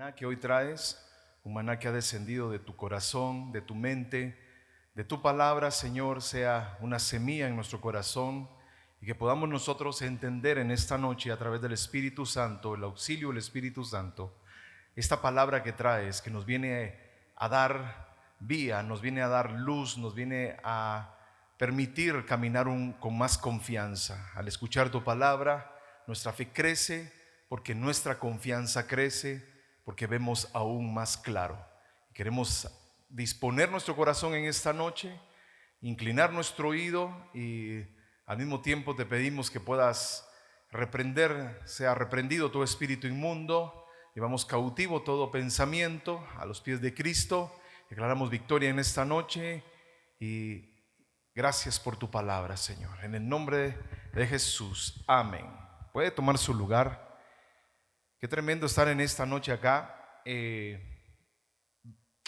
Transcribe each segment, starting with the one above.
maná que hoy traes, un maná que ha descendido de tu corazón, de tu mente, de tu palabra, Señor, sea una semilla en nuestro corazón y que podamos nosotros entender en esta noche a través del Espíritu Santo, el auxilio del Espíritu Santo, esta palabra que traes, que nos viene a dar vía, nos viene a dar luz, nos viene a permitir caminar con más confianza. Al escuchar tu palabra, nuestra fe crece porque nuestra confianza crece, porque vemos aún más claro. Queremos disponer nuestro corazón en esta noche, inclinar nuestro oído y al mismo tiempo te pedimos que puedas reprender, sea reprendido todo espíritu inmundo, llevamos cautivo todo pensamiento a los pies de Cristo, declaramos victoria en esta noche y gracias por tu palabra, Señor. En el nombre de Jesús, amén. Puede tomar su lugar. Qué tremendo estar en esta noche acá.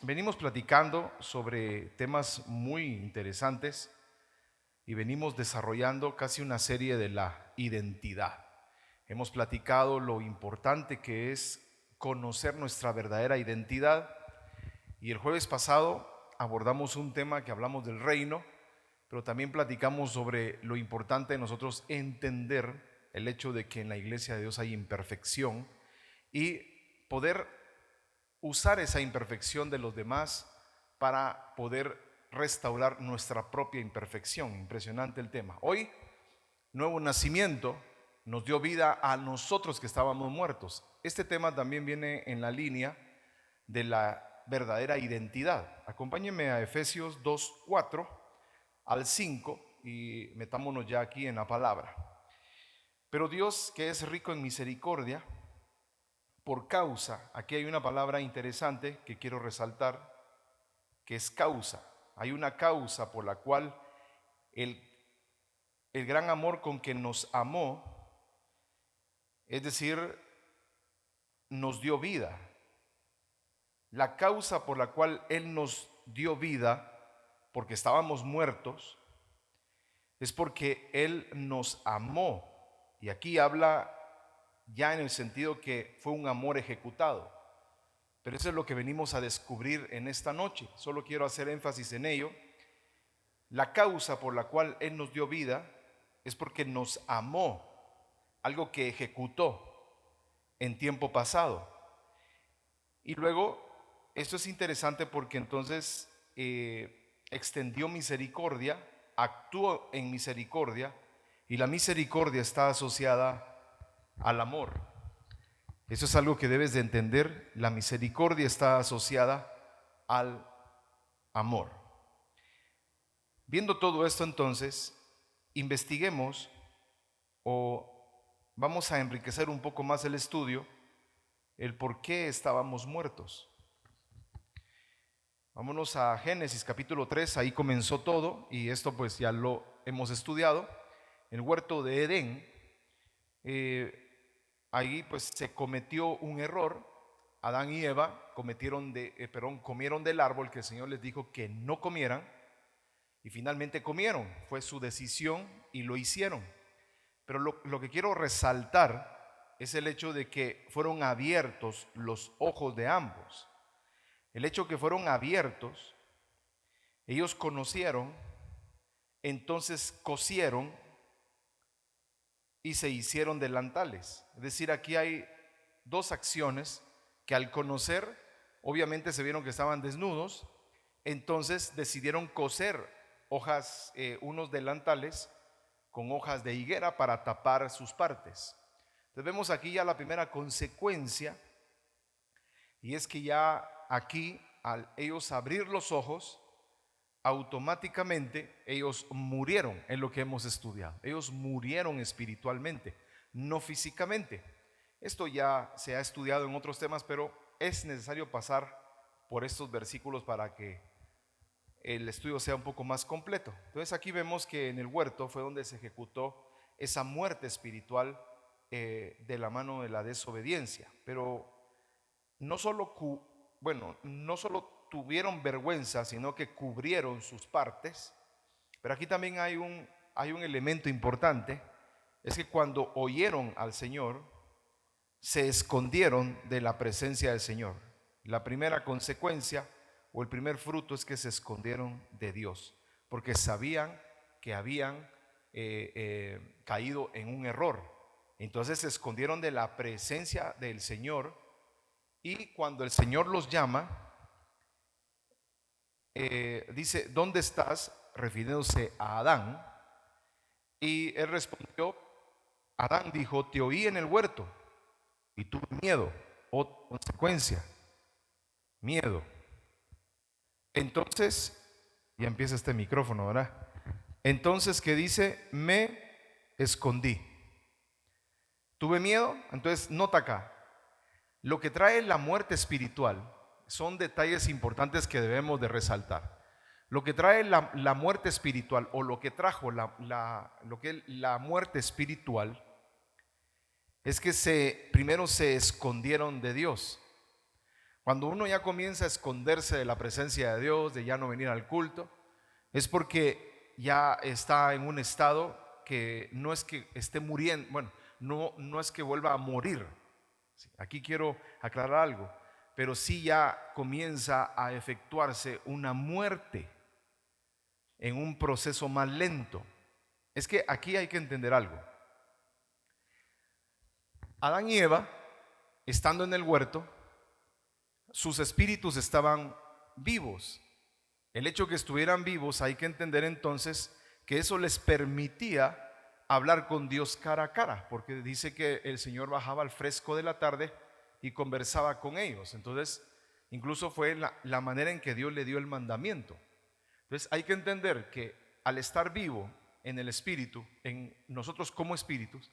Venimos platicando sobre temas muy interesantes y venimos desarrollando casi una serie de la identidad. Hemos platicado lo importante que es conocer nuestra verdadera identidad y el jueves pasado abordamos un tema que hablamos del reino, pero también platicamos sobre lo importante de nosotros entender el hecho de que en la iglesia de Dios hay imperfección y poder usar esa imperfección de los demás para poder restaurar nuestra propia imperfección. Impresionante el tema. Hoy, nuevo nacimiento nos dio vida a nosotros que estábamos muertos. Este tema también viene en la línea de la verdadera identidad. Acompáñenme a Efesios 2:4 al 5 y metámonos ya aquí en la palabra. Pero Dios, que es rico en misericordia, por causa, aquí hay una palabra interesante que quiero resaltar, que es causa. Hay una causa por la cual el gran amor con que nos amó, es decir, nos dio vida. La causa por la cual Él nos dio vida, porque estábamos muertos, es porque Él nos amó. Y aquí habla ya en el sentido que fue un amor ejecutado. Pero eso es lo que venimos a descubrir en esta noche. Solo quiero hacer énfasis en ello. La causa por la cual Él nos dio vida es porque nos amó, algo que ejecutó en tiempo pasado. Y luego, esto es interesante porque entonces extendió misericordia, actuó en misericordia, y la misericordia está asociada al amor. Eso es algo que debes de entender. La misericordia está asociada al amor. Viendo todo esto, entonces, investiguemos o vamos a enriquecer un poco más el estudio, el por qué estábamos muertos. Vámonos a Génesis capítulo 3, ahí comenzó todo y esto pues ya lo hemos estudiado. El huerto de Edén, ahí pues se cometió un error. Adán y Eva comieron del árbol que el Señor les dijo que no comieran y finalmente comieron. Fue su decisión y lo hicieron. Pero lo que quiero resaltar es el hecho de que fueron abiertos los ojos de ambos. El hecho que fueron abiertos, ellos conocieron, entonces cosieron y se hicieron delantales. Es decir, aquí hay dos acciones que al conocer, obviamente se vieron que estaban desnudos, entonces decidieron coser hojas, unos delantales con hojas de higuera para tapar sus partes. Entonces vemos aquí ya la primera consecuencia, y es que ya aquí al ellos abrir los ojos, automáticamente ellos murieron en lo que hemos estudiado. Ellos murieron espiritualmente, no físicamente. Esto ya se ha estudiado en otros temas, pero es necesario pasar por estos versículos para que el estudio sea un poco más completo. Entonces aquí vemos que en el huerto fue donde se ejecutó esa muerte espiritual de la mano de la desobediencia. Pero no solo tuvieron vergüenza, sino que cubrieron sus partes. Pero aquí también hay un elemento importante, es que cuando oyeron al Señor, se escondieron de la presencia del Señor. La primera consecuencia o el primer fruto es que se escondieron de Dios, porque sabían que habían caído en un error. Entonces se escondieron de la presencia del Señor, y cuando el Señor los llama, dice: ¿dónde estás?, refiriéndose a Adán. Y él respondió, Adán dijo: te oí en el huerto y tuve miedo. Otra consecuencia, miedo. Entonces, ya empieza este micrófono, ¿verdad? Entonces, ¿qué dice? Me escondí. Tuve miedo. Entonces, nota acá, lo que trae la muerte espiritual son detalles importantes que debemos de resaltar. Lo que trae la muerte espiritual, o lo que trajo la muerte espiritual, es que primero se escondieron de Dios. Cuando uno ya comienza a esconderse de la presencia de Dios, de ya no venir al culto, es porque ya está en un estado que no es que esté muriendo, bueno, no es que vuelva a morir. Aquí quiero aclarar algo, pero sí ya comienza a efectuarse una muerte en un proceso más lento. Es que aquí hay que entender algo. Adán y Eva, estando en el huerto, sus espíritus estaban vivos. El hecho que estuvieran vivos, hay que entender entonces que eso les permitía hablar con Dios cara a cara, porque dice que el Señor bajaba al fresco de la tarde y conversaba con ellos. Entonces, incluso fue la manera en que Dios le dio el mandamiento. Entonces, hay que entender que al estar vivo en el espíritu, en nosotros como espíritus,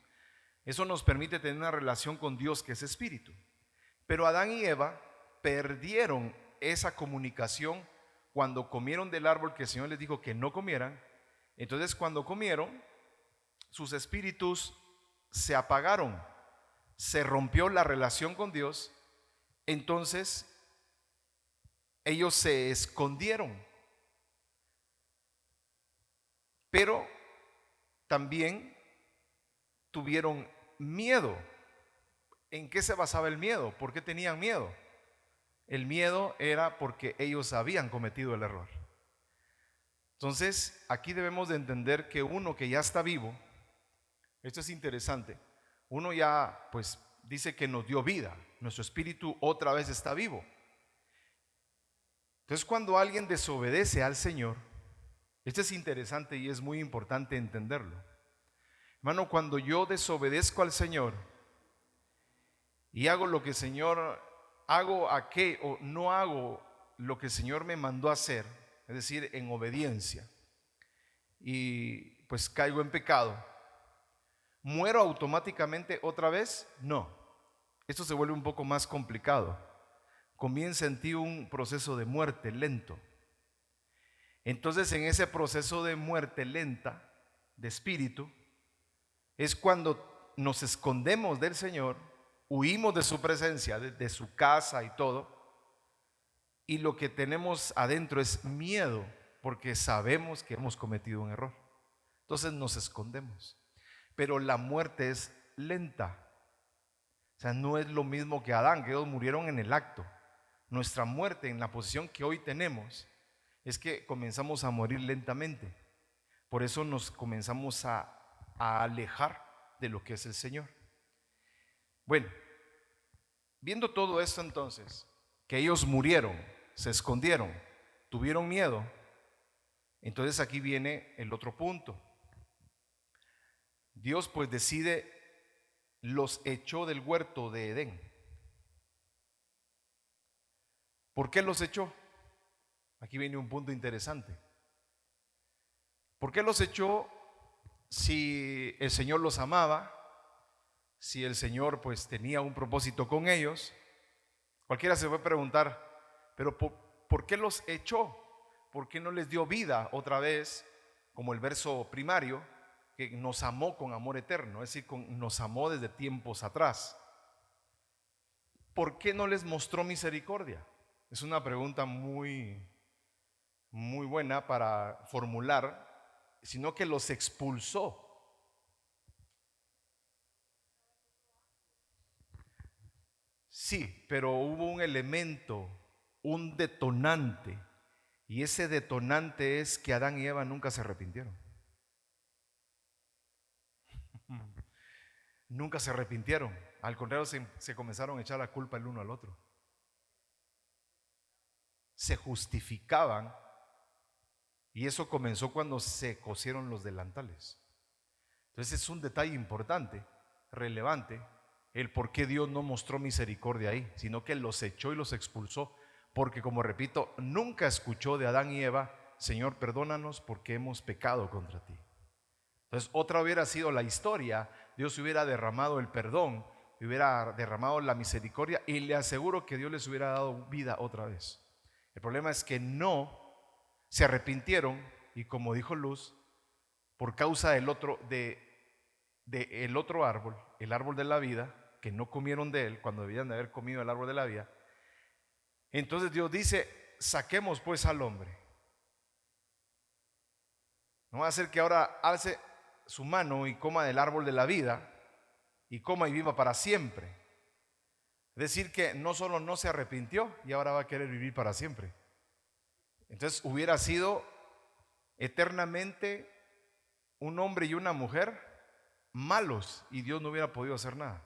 eso nos permite tener una relación con Dios, que es espíritu. Pero Adán y Eva perdieron esa comunicación cuando comieron del árbol que el Señor les dijo que no comieran. Entonces, cuando comieron, sus espíritus se apagaron, se rompió la relación con Dios. Entonces ellos se escondieron, pero también tuvieron miedo. ¿En qué se basaba el miedo? ¿Por qué tenían miedo? El miedo era porque ellos habían cometido el error. Entonces, aquí debemos de entender que uno que ya está vivo, esto es interesante, uno ya pues dice que nos dio vida, nuestro espíritu otra vez está vivo. Entonces, cuando alguien desobedece al Señor, esto es interesante y es muy importante entenderlo. Hermano, cuando yo desobedezco al Señor y hago lo que el Señor, o no hago lo que el Señor me mandó a hacer, es decir, en obediencia, y pues caigo en pecado, ¿muero automáticamente otra vez? No. Esto se vuelve un poco más complicado. Comienza en ti un proceso de muerte lento. Entonces, en ese proceso de muerte lenta de espíritu, es cuando nos escondemos del Señor, huimos de su presencia, de su casa y todo, y lo que tenemos adentro es miedo, porque sabemos que hemos cometido un error. Entonces nos escondemos. Pero la muerte es lenta. O sea, no es lo mismo que Adán, que ellos murieron en el acto. Nuestra muerte en la posición que hoy tenemos es que comenzamos a morir lentamente. Por eso nos comenzamos a alejar de lo que es el Señor. Bueno, viendo todo esto entonces, que ellos murieron, se escondieron, tuvieron miedo, entonces aquí viene el otro punto. Dios pues decide, los echó del huerto de Edén. ¿Por qué los echó? Aquí viene un punto interesante. ¿Por qué los echó si el Señor los amaba? Si el Señor pues tenía un propósito con ellos. Cualquiera se puede preguntar, pero ¿por qué los echó? ¿Por qué no les dio vida otra vez? Como el verso primario, que nos amó con amor eterno, es decir, nos amó desde tiempos atrás. ¿Por qué no les mostró misericordia? Es una pregunta muy buena para formular, sino que los expulsó. Sí, pero hubo un elemento, un detonante, y ese detonante es que Adán y Eva nunca se arrepintieron. Nunca se arrepintieron. Al contrario, se comenzaron a echar la culpa el uno al otro. Se justificaban, y eso comenzó cuando se cosieron los delantales. Entonces es un detalle importante, relevante, el por qué Dios no mostró misericordia ahí, sino que los echó y los expulsó, porque, como repito, nunca escuchó de Adán y Eva: Señor, perdónanos porque hemos pecado contra ti. Entonces otra hubiera sido la historia, Dios hubiera derramado el perdón, hubiera derramado la misericordia, y le aseguro que Dios les hubiera dado vida otra vez. El problema es que no se arrepintieron, y como dijo Luz, por causa del otro, el otro árbol, el árbol de la vida, que no comieron de él cuando debían de haber comido el árbol de la vida. Entonces Dios dice: saquemos pues al hombre. No va a ser que ahora alce su mano y coma del árbol de la vida, y coma y viva para siempre. Es decir, que no solo no se arrepintió, y ahora va a querer vivir para siempre. Entonces hubiera sido eternamente un hombre y una mujer malos, y Dios no hubiera podido hacer nada.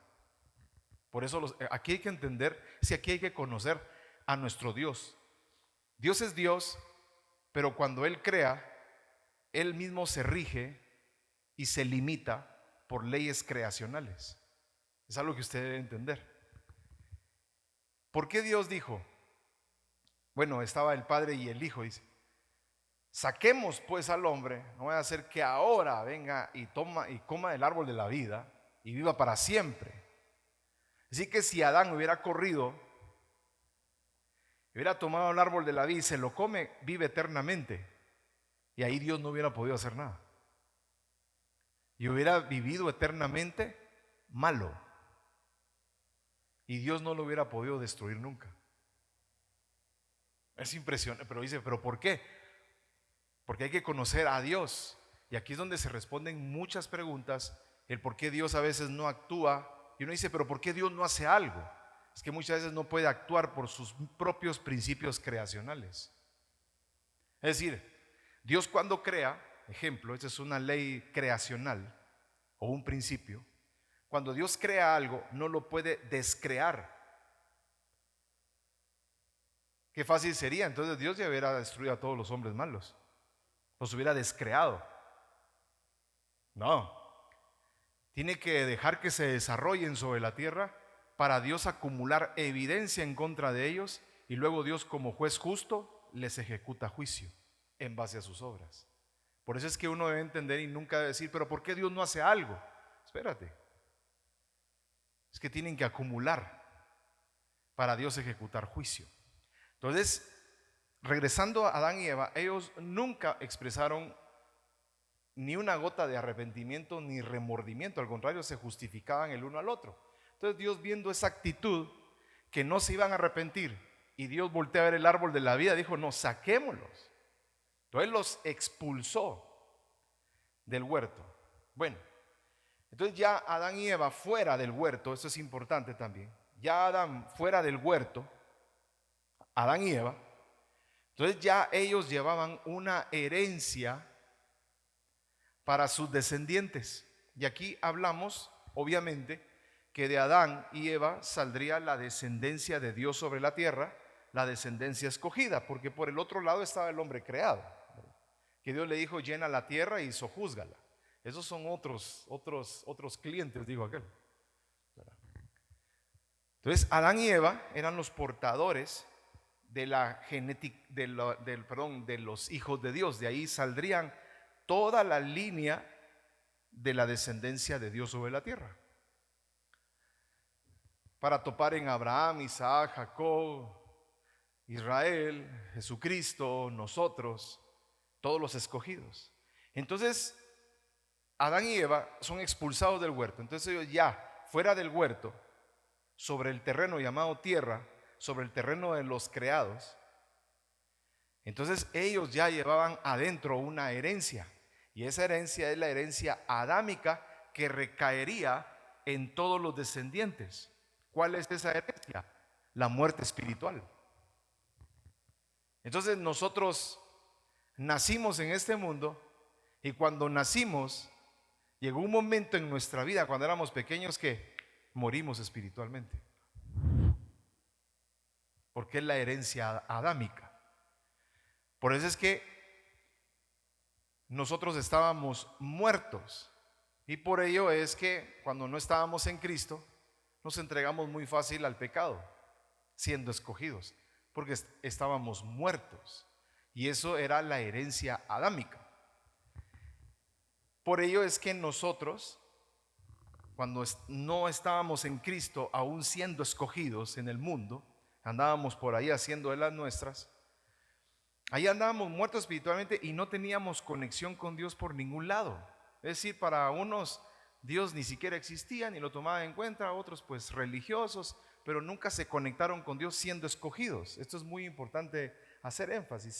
Por eso aquí hay que entender, si aquí hay que conocer a nuestro Dios. Dios es Dios, pero cuando Él crea, Él mismo se rige y se limita por leyes creacionales. Es algo que usted debe entender. ¿Por qué Dios dijo? Bueno, estaba el Padre y el Hijo, dice: saquemos pues al hombre, no voy a hacer que ahora venga y coma del árbol de la vida y viva para siempre. Así que si Adán hubiera corrido, hubiera tomado el árbol de la vida y se lo come, vive eternamente, y ahí Dios no hubiera podido hacer nada, y hubiera vivido eternamente malo, y Dios no lo hubiera podido destruir nunca. Es impresionante, pero dice: ¿pero por qué? Porque hay que conocer a Dios, y aquí es donde se responden muchas preguntas, el por qué Dios a veces no actúa, y uno dice: ¿pero por qué Dios no hace algo? Es que muchas veces no puede actuar por sus propios principios creacionales. Es decir, Dios cuando crea, ejemplo, esta es una ley creacional o un principio, cuando Dios crea algo no lo puede descrear. Qué fácil sería, entonces Dios ya hubiera destruido a todos los hombres malos, los hubiera descreado. No, tiene que dejar que se desarrollen sobre la tierra para Dios acumular evidencia en contra de ellos, y luego Dios, como juez justo, les ejecuta juicio en base a sus obras. Por eso es que uno debe entender y nunca debe decir: ¿pero por qué Dios no hace algo? Espérate, es que tienen que acumular para Dios ejecutar juicio. Entonces, regresando a Adán y Eva, ellos nunca expresaron ni una gota de arrepentimiento ni remordimiento, al contrario, se justificaban el uno al otro. Entonces Dios, viendo esa actitud, que no se iban a arrepentir, y Dios voltea a ver el árbol de la vida, dijo: no, saquémoslos. Entonces los expulsó del huerto. Bueno, entonces ya Adán y Eva fuera del huerto, eso es importante también, ya Adán fuera del huerto, Adán y Eva, entonces ya ellos llevaban una herencia para sus descendientes. Y aquí hablamos, obviamente, que de Adán y Eva saldría la descendencia de Dios sobre la tierra, la descendencia escogida, porque por el otro lado estaba el hombre creado, que Dios le dijo: llena la tierra y sojúzgala. Esos son otros clientes, digo aquel. Entonces Adán y Eva eran los portadores de la genética, de los hijos de Dios. De ahí saldrían toda la línea de la descendencia de Dios sobre la tierra, para topar en Abraham, Isaac, Jacob, Israel, Jesucristo, nosotros, todos los escogidos. Entonces Adán y Eva son expulsados del huerto. Entonces ellos ya fuera del huerto, sobre el terreno llamado tierra, sobre el terreno de los creados, entonces ellos ya llevaban adentro una herencia, y esa herencia es la herencia adámica que recaería en todos los descendientes. ¿Cuál es esa herencia? la muerte espiritual. Entonces nosotros nacimos en este mundo y cuando nacimos llegó un momento en nuestra vida cuando éramos pequeños que morimos espiritualmente, porque es la herencia adámica. Por eso es que nosotros estábamos muertos y por ello es que cuando no estábamos en Cristo nos entregamos muy fácil al pecado, siendo escogidos, porque estábamos muertos y eso era la herencia adámica. Por ello es que nosotros, cuando no estábamos en Cristo, aún siendo escogidos en el mundo, andábamos por ahí haciendo de las nuestras, ahí andábamos muertos espiritualmente y no teníamos conexión con Dios por ningún lado. Es decir, para unos Dios ni siquiera existía ni lo tomaban en cuenta, otros pues religiosos, pero nunca se conectaron con Dios siendo escogidos. Esto es muy importante hacer énfasis.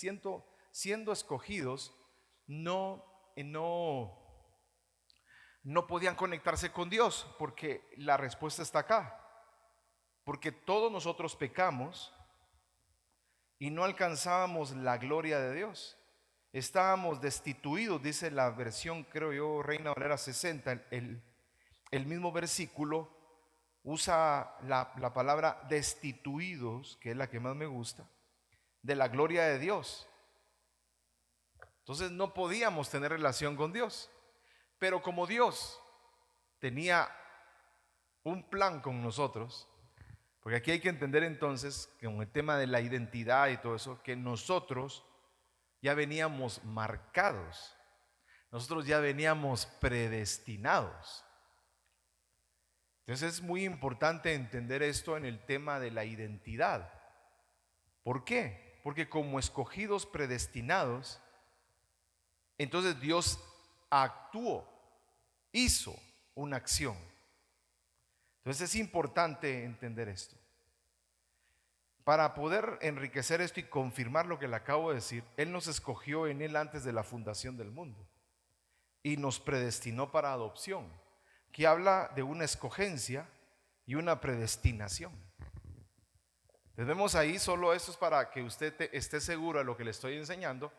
Siendo escogidos, no podían conectarse con Dios, porque la respuesta está acá. Porque todos nosotros pecamos y no alcanzábamos la gloria de Dios. Estábamos destituidos, dice la versión, creo yo, Reina Valera 60, el mismo versículo usa la palabra destituidos, que es la que más me gusta, de la gloria de Dios. Entonces no podíamos tener relación con Dios. Pero como Dios tenía un plan con nosotros, porque aquí hay que entender entonces, que con el tema de la identidad y todo eso, que nosotros ya veníamos marcados, nosotros ya veníamos predestinados. Entonces es muy importante entender esto en el tema de la identidad. ¿Por qué? Porque como escogidos predestinados, entonces Dios actuó, hizo una acción. Entonces es importante entender esto. Para poder enriquecer esto y confirmar lo que le acabo de decir, Él nos escogió en Él antes de la fundación del mundo y nos predestinó para adopción, que habla de una escogencia y una predestinación. Entonces vemos ahí, solo esto es para que usted esté seguro de lo que le estoy enseñando,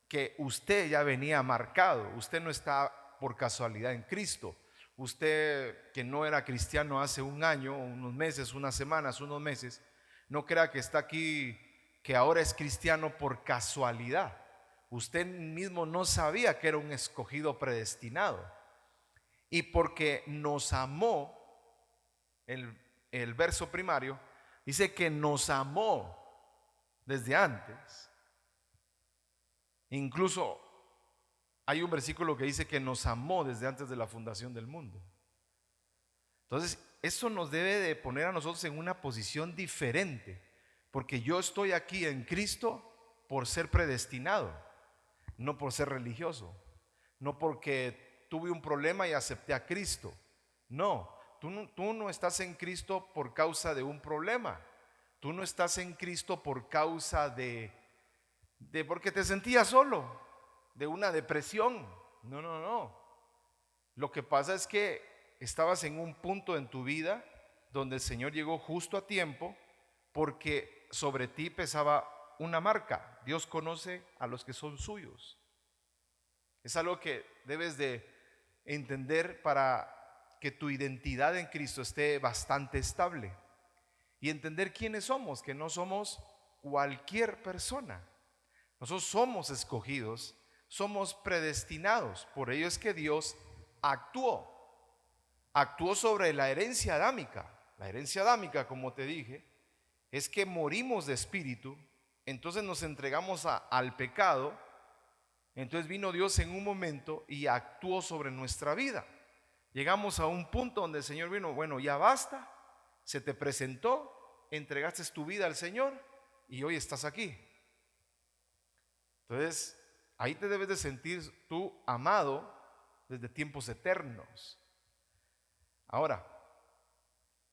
que usted ya venía marcado, usted no está por casualidad en Cristo. Usted que no era cristiano hace un año, unos meses, unas semanas, unos meses, no crea que está aquí, que ahora es cristiano por casualidad. Usted mismo no sabía que era un escogido predestinado. Y porque nos amó, el verso primario dice que nos amó desde antes. Incluso hay un versículo que dice que nos amó desde antes de la fundación del mundo. Entonces, eso nos debe de poner a nosotros en una posición diferente, porque yo estoy aquí en Cristo por ser predestinado, no por ser religioso, no porque tuve un problema y acepté a Cristo. No, tú no estás en Cristo por causa de un problema. Tú no estás en Cristo por causa de porque te sentías solo, de una depresión. No. Lo que pasa es que estabas en un punto en tu vida donde el Señor llegó justo a tiempo, porque sobre ti pesaba una marca. Dios conoce a los que son suyos. Es algo que debes de entender para que tu identidad en Cristo esté bastante estable y entender quiénes somos, que no somos cualquier persona. Nosotros somos escogidos, somos predestinados. Por ello es que Dios actuó sobre la herencia adámica. La herencia adámica, como te dije, es que morimos de espíritu, entonces nos entregamos al pecado. Entonces vino Dios en un momento y actuó sobre nuestra vida. Llegamos a un punto donde el Señor vino, bueno, ya basta, se te presentó, entregaste tu vida al Señor y hoy estás aquí. Entonces, ahí te debes de sentir tú amado desde tiempos eternos. Ahora,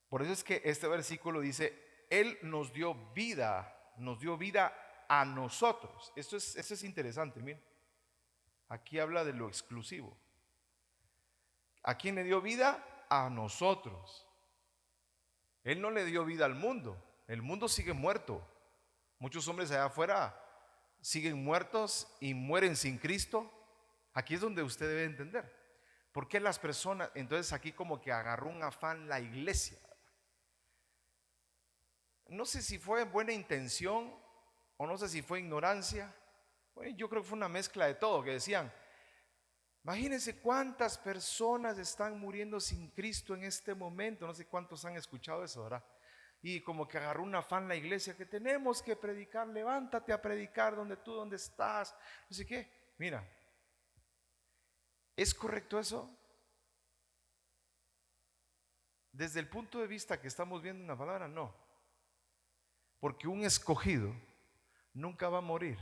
por eso es que este versículo dice, Él nos dio vida a nosotros. Esto es interesante, miren. Aquí habla de lo exclusivo. ¿A quién le dio vida? A nosotros. Él no le dio vida al mundo. El mundo sigue muerto. Muchos hombres allá afuera siguen muertos y mueren sin Cristo. Aquí es donde usted debe entender. ¿Por qué las personas? Entonces aquí como que agarró un afán la iglesia. No sé si fue buena intención o no sé si fue ignorancia. Bueno, yo creo que fue una mezcla de todo, que decían, imagínense cuántas personas están muriendo sin Cristo en este momento. No sé cuántos han escuchado eso, ¿verdad? Y como que agarró un afán la iglesia, que tenemos que predicar, levántate a predicar donde estás, no sé qué. Mira, ¿es correcto eso? Desde el punto de vista que estamos viendo una palabra, no. Porque un escogido nunca va a morir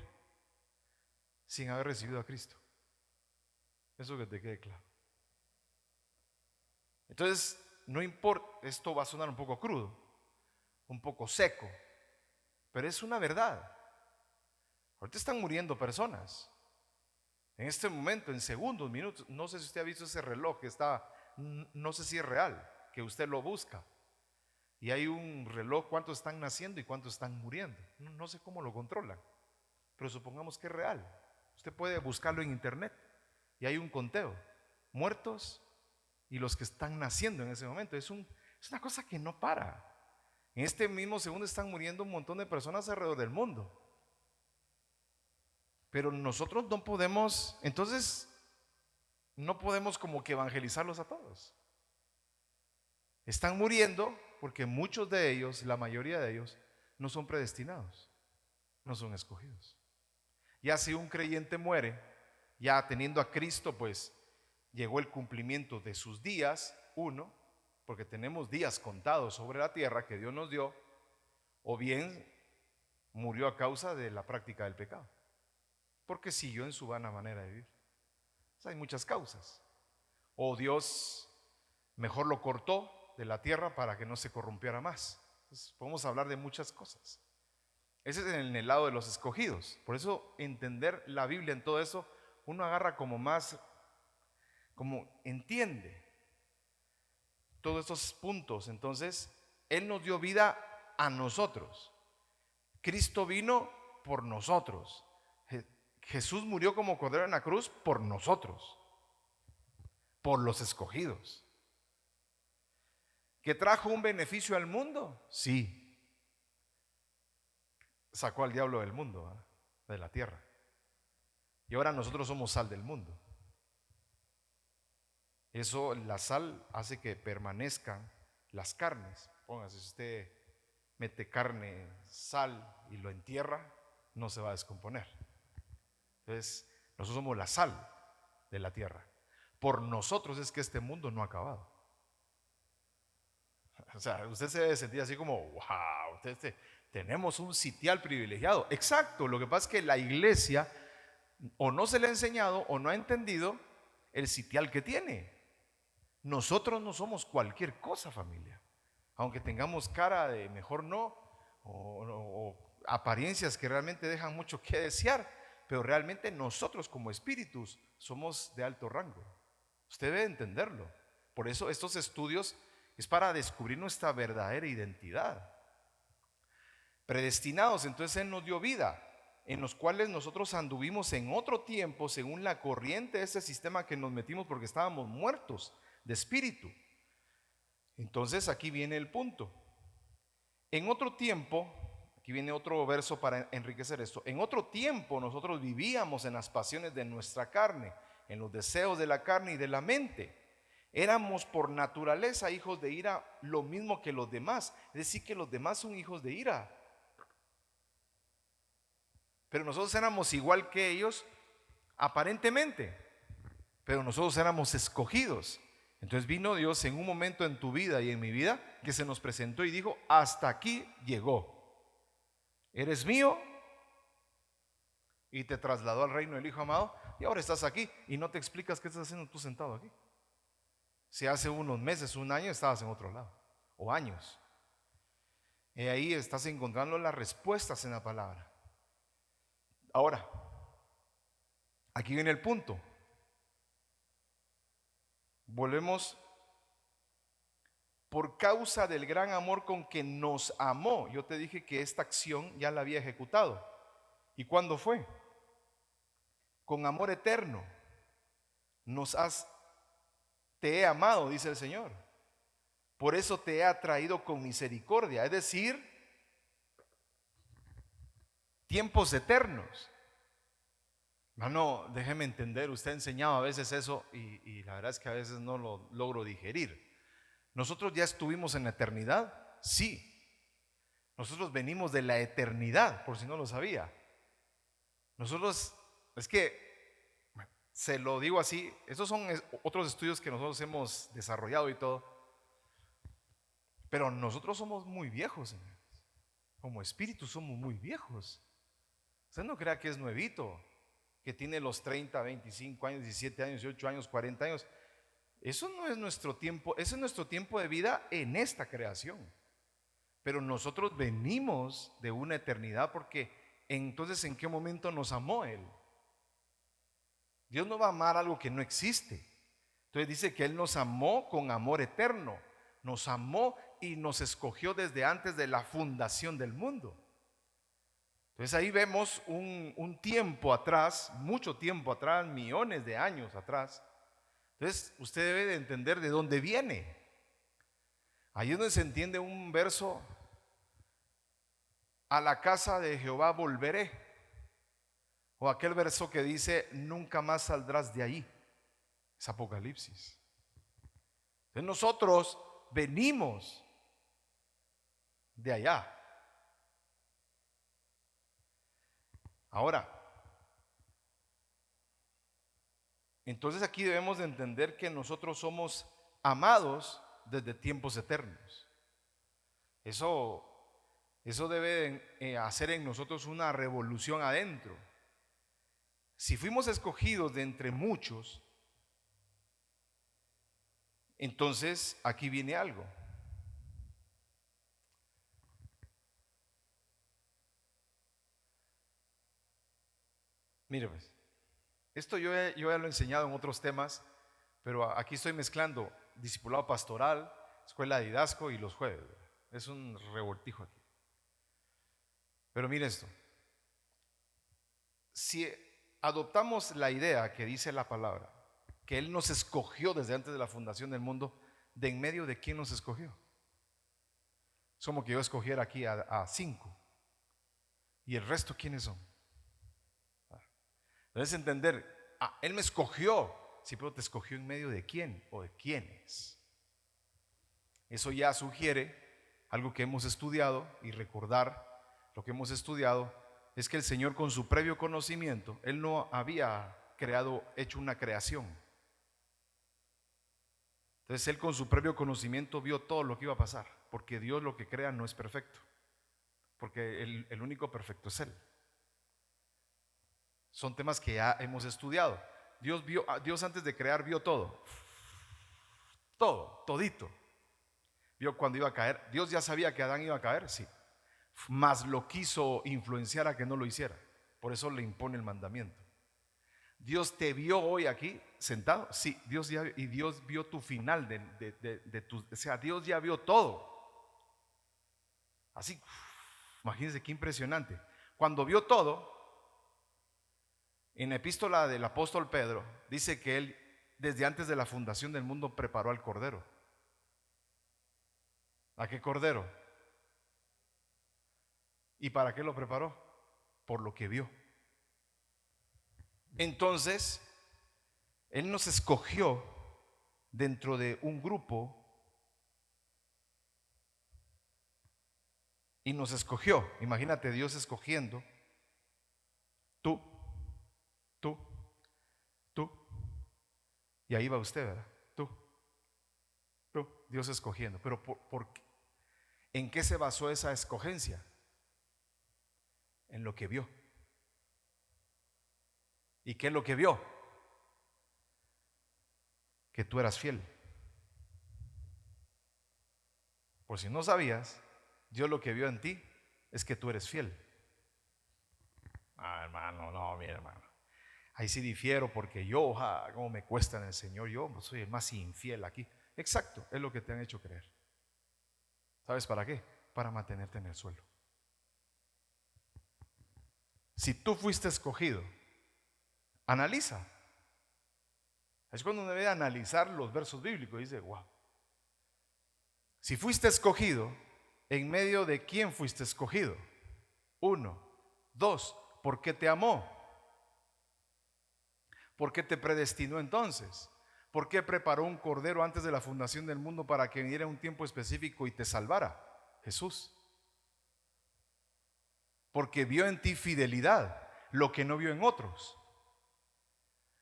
sin haber recibido a Cristo. Eso que te quede claro. Entonces, no importa, esto va a sonar un poco crudo, un poco seco, pero es una verdad. Ahorita están muriendo personas. En este momento, en segundos, minutos, no sé si usted ha visto ese reloj que está, no sé si es real, que usted lo busca. Y hay un reloj, cuántos están naciendo y cuántos están muriendo. No sé cómo lo controlan, pero supongamos que es real. Usted puede buscarlo en internet y hay un conteo, muertos y los que están naciendo en ese momento. Es una cosa que no para. En este mismo segundo están muriendo un montón de personas alrededor del mundo. Pero nosotros no podemos, entonces, no podemos como que evangelizarlos a todos. Están muriendo porque muchos de ellos, la mayoría de ellos, no son predestinados, no son escogidos. Ya si un creyente muere, ya teniendo a Cristo, pues llegó el cumplimiento de sus días, uno, porque tenemos días contados sobre la tierra que Dios nos dio, o bien murió a causa de la práctica del pecado, porque siguió en su vana manera de vivir. O sea, hay muchas causas. O Dios mejor lo cortó de la tierra para que no se corrompiera más. Entonces, podemos hablar de muchas cosas. Ese es en el lado de los escogidos. Por eso entender la Biblia en todo eso, uno agarra como más, como entiende todos estos puntos. Entonces, Él nos dio vida a nosotros. Cristo vino por nosotros. Jesús murió como cordero en la cruz por nosotros, por los escogidos. ¿Que trajo un beneficio al mundo? Sí. Sacó al diablo del mundo, ¿verdad? De la tierra. Y ahora nosotros somos sal del mundo. Eso, la sal hace que permanezcan las carnes. Póngase, si usted mete carne, sal y lo entierra, no se va a descomponer. Entonces, nosotros somos la sal de la tierra. Por nosotros es que este mundo no ha acabado. O sea, usted se debe sentir así como, wow, tenemos un sitial privilegiado. Exacto, lo que pasa es que la iglesia o no se le ha enseñado o no ha entendido el sitial que tiene. Nosotros no somos cualquier cosa, familia. Aunque tengamos cara de mejor no, o apariencias que realmente dejan mucho que desear, pero realmente nosotros como espíritus somos de alto rango. Usted debe entenderlo. Por eso estos estudios es para descubrir nuestra verdadera identidad. Predestinados, entonces Él nos dio vida, en los cuales nosotros anduvimos en otro tiempo según la corriente de ese sistema que nos metimos porque estábamos muertos de espíritu. Entonces aquí viene el punto. En otro tiempo, aquí viene otro verso para enriquecer esto. En otro tiempo nosotros vivíamos en las pasiones de nuestra carne, en los deseos de la carne y de la mente. Éramos por naturaleza hijos de ira, lo mismo que los demás. Es decir, que los demás son hijos de ira. Pero nosotros éramos igual que ellos, aparentemente. Pero nosotros éramos escogidos. Entonces vino Dios en un momento en tu vida y en mi vida que se nos presentó y dijo, hasta aquí llegó. Eres mío. Y te trasladó al reino del Hijo amado. Y ahora estás aquí y no te explicas qué estás haciendo tú sentado aquí. Si hace unos meses, un año estabas en otro lado, o años. Y ahí estás encontrando las respuestas en la palabra. Ahora, aquí viene el punto. Volvemos por causa del gran amor con que nos amó. Yo te dije que esta acción ya la había ejecutado. ¿Y cuándo fue? Con amor eterno. Te he amado, dice el Señor. Por eso te he atraído con misericordia. Es decir, tiempos eternos. Hermano, déjeme entender, usted ha enseñado a veces eso y la verdad es que a veces no lo logro digerir. ¿Nosotros ya estuvimos en la eternidad? Sí. Nosotros venimos de la eternidad, por si no lo sabía. Nosotros, es que, se lo digo así, esos son otros estudios que nosotros hemos desarrollado y todo, pero nosotros somos muy viejos, señores. Como espíritu somos muy viejos. Usted no crea que es nuevito, que tiene los 30, 25 años, 17 años, 18 años, 40 años. Eso no es nuestro tiempo, ese es nuestro tiempo de vida en esta creación. Pero nosotros venimos de una eternidad, porque entonces ¿en qué momento nos amó Él? Dios no va a amar algo que no existe. Entonces dice que Él nos amó con amor eterno. Nos amó y nos escogió desde antes de la fundación del mundo. Entonces ahí vemos un tiempo atrás, mucho tiempo atrás, millones de años atrás. Entonces usted debe de entender de dónde viene. Ahí es donde se entiende un verso: a la casa de Jehová volveré. O aquel verso que dice: nunca más saldrás de ahí. Es Apocalipsis. Entonces nosotros venimos de allá. Ahora, entonces aquí debemos de entender que nosotros somos amados desde tiempos eternos. Eso debe hacer en nosotros una revolución adentro. Si fuimos escogidos de entre muchos, entonces aquí viene algo. Mire pues, esto yo ya lo he enseñado en otros temas, pero aquí estoy mezclando discipulado pastoral, escuela de liderazgo y los jueves. Es un revoltijo aquí. Pero mire esto: si adoptamos la idea que dice la palabra, que Él nos escogió desde antes de la fundación del mundo, ¿de en medio de quién nos escogió? Es como que yo escogiera aquí a 5. ¿Y el resto quiénes son? Debes entender, Él me escogió. Sí, pero te escogió en medio de quién o de quiénes. Eso ya sugiere algo que hemos estudiado, y recordar lo que hemos estudiado es que el Señor, con su previo conocimiento, Él no había hecho una creación. Entonces Él, con su previo conocimiento, vio todo lo que iba a pasar, porque Dios lo que crea no es perfecto, porque el único perfecto es Él. Son temas que ya hemos estudiado. Dios antes de crear vio todo, todito. Vio cuando iba a caer. Dios ya sabía que Adán iba a caer, sí, mas lo quiso influenciar a que no lo hiciera. Por eso le impone el mandamiento. Dios te vio hoy aquí sentado, sí, Dios vio tu final o sea, Dios ya vio todo. Así, imagínense qué impresionante. Cuando vio todo, en la epístola del apóstol Pedro dice que Él, desde antes de la fundación del mundo, preparó al Cordero. ¿A qué Cordero? ¿Y para qué lo preparó? Por lo que vio. Entonces, Él nos escogió dentro de un grupo y nos escogió. Imagínate Dios escogiendo. Tú, y ahí va usted, ¿verdad? Tú, Dios escogiendo. Pero ¿en qué se basó esa escogencia? En lo que vio. ¿Y qué es lo que vio? Que tú eras fiel. Por si no sabías, Dios lo que vio en ti es que tú eres fiel. Hermano, no, mi hermano, ahí sí difiero, porque yo, cómo me cuesta en el Señor, yo soy el más infiel aquí. Exacto, es lo que te han hecho creer. ¿Sabes para qué? Para mantenerte en el suelo. Si tú fuiste escogido, analiza. Es cuando uno debe analizar los versos bíblicos y dice, wow. Si fuiste escogido, ¿en medio de quién fuiste escogido? 1, 2, ¿por qué te amó? ¿Por qué te predestinó entonces? ¿Por qué preparó un cordero antes de la fundación del mundo para que viniera un tiempo específico y te salvara? Jesús. Porque vio en ti fidelidad, lo que no vio en otros.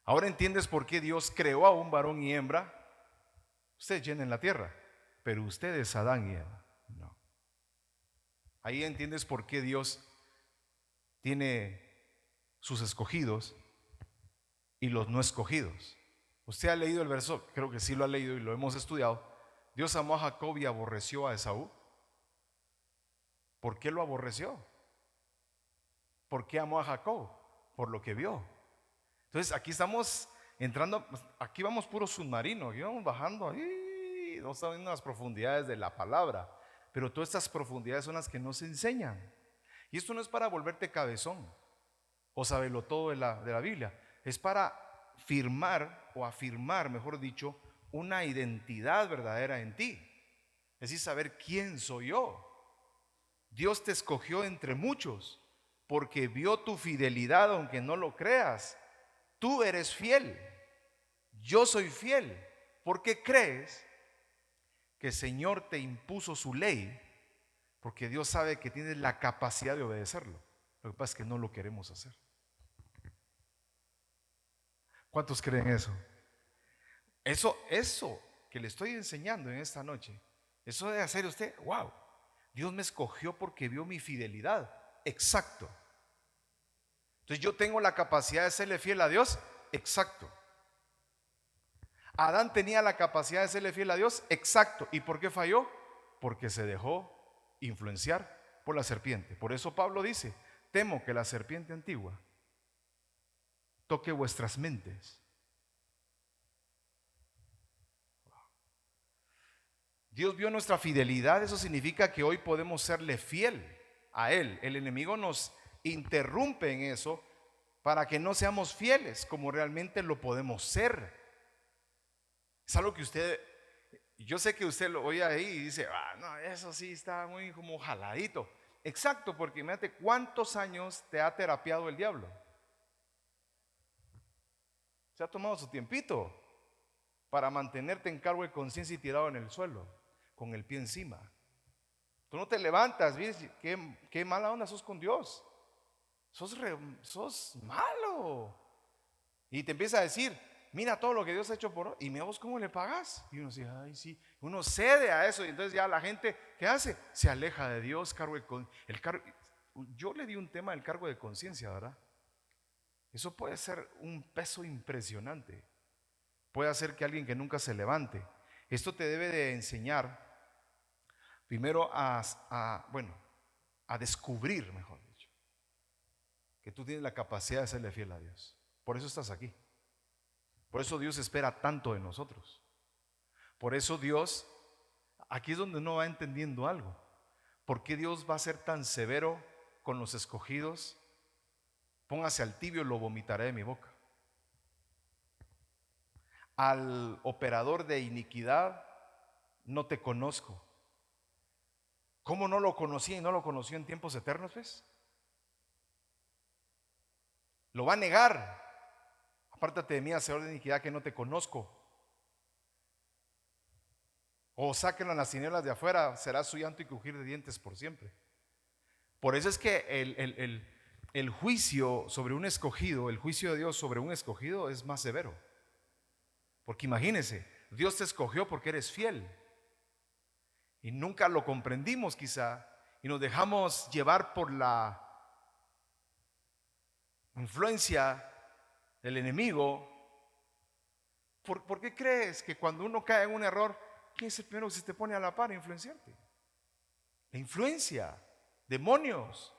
Ahora entiendes por qué Dios creó a un varón y hembra. Ustedes llenen la tierra, pero ustedes Adán y Eva. No. Ahí entiendes por qué Dios tiene sus escogidos y los no escogidos. Usted ha leído el verso, creo que sí lo ha leído y lo hemos estudiado. Dios amó a Jacob y aborreció a Esaú. ¿Por qué lo aborreció? ¿Por qué amó a Jacob? Por lo que vio. Entonces aquí estamos entrando, aquí vamos puro submarino, aquí vamos bajando ahí, no estamos viendo las profundidades de la palabra, pero todas estas profundidades son las que no se enseñan. Y esto no es para volverte cabezón o saberlo todo de la Biblia, es para firmar o afirmar, mejor dicho, una identidad verdadera en ti. Es decir, saber quién soy yo. Dios te escogió entre muchos porque vio tu fidelidad, aunque no lo creas. Tú eres fiel, yo soy fiel. ¿Por qué crees que el Señor te impuso su ley? Porque Dios sabe que tienes la capacidad de obedecerlo. Lo que pasa es que no lo queremos hacer. ¿Cuántos creen eso? Eso que le estoy enseñando en esta noche, eso debe hacer usted, wow, Dios me escogió porque vio mi fidelidad. Exacto. Entonces yo tengo la capacidad de serle fiel a Dios. Exacto. Adán tenía la capacidad de serle fiel a Dios. Exacto. ¿Y por qué falló? Porque se dejó influenciar por la serpiente. Por eso Pablo dice, temo que la serpiente antigua toque vuestras mentes. Dios vio nuestra fidelidad. Eso significa que hoy podemos serle fiel a Él. El enemigo nos interrumpe en eso para que no seamos fieles como realmente lo podemos ser. Es algo que usted, yo sé que usted lo oye ahí y dice, no, eso sí está muy como jaladito. Exacto, porque imagínate cuántos años te ha terapiado el diablo. Se ha tomado su tiempito para mantenerte en cargo de conciencia y tirado en el suelo, con el pie encima. Tú no te levantas, ¿ves? Qué mala onda sos con Dios. Sos malo. Y te empieza a decir, mira todo lo que Dios ha hecho por hoy. Y mira vos cómo le pagas. Y uno dice, ay sí. Uno cede a eso. Y entonces ya la gente, ¿qué hace? Se aleja de Dios. Yo le di un tema del cargo de conciencia, ¿verdad? Eso puede ser un peso impresionante. Puede hacer que alguien que nunca se levante. Esto te debe de enseñar primero a descubrir, mejor dicho, que tú tienes la capacidad de serle fiel a Dios. Por eso estás aquí. Por eso Dios espera tanto de nosotros. Por eso Dios, aquí es donde uno va entendiendo algo. ¿Por qué Dios va a ser tan severo con los escogidos? Póngase al tibio, lo vomitaré de mi boca. Al operador de iniquidad, no te conozco. ¿Cómo no lo conocía y no lo conoció en tiempos eternos, pues? Lo va a negar. Apártate de mí, hacedor de iniquidad, que no te conozco. O sáquenlo en las tinieblas de afuera, será su llanto y crujir de dientes por siempre. Por eso es que el juicio sobre un escogido, el juicio de Dios sobre un escogido es más severo. Porque imagínense, Dios te escogió porque eres fiel. Y nunca lo comprendimos quizá, y nos dejamos llevar por la influencia del enemigo. ¿Por qué crees que cuando uno cae en un error, quién es el primero que se te pone a la par a influenciarte? La influencia, demonios,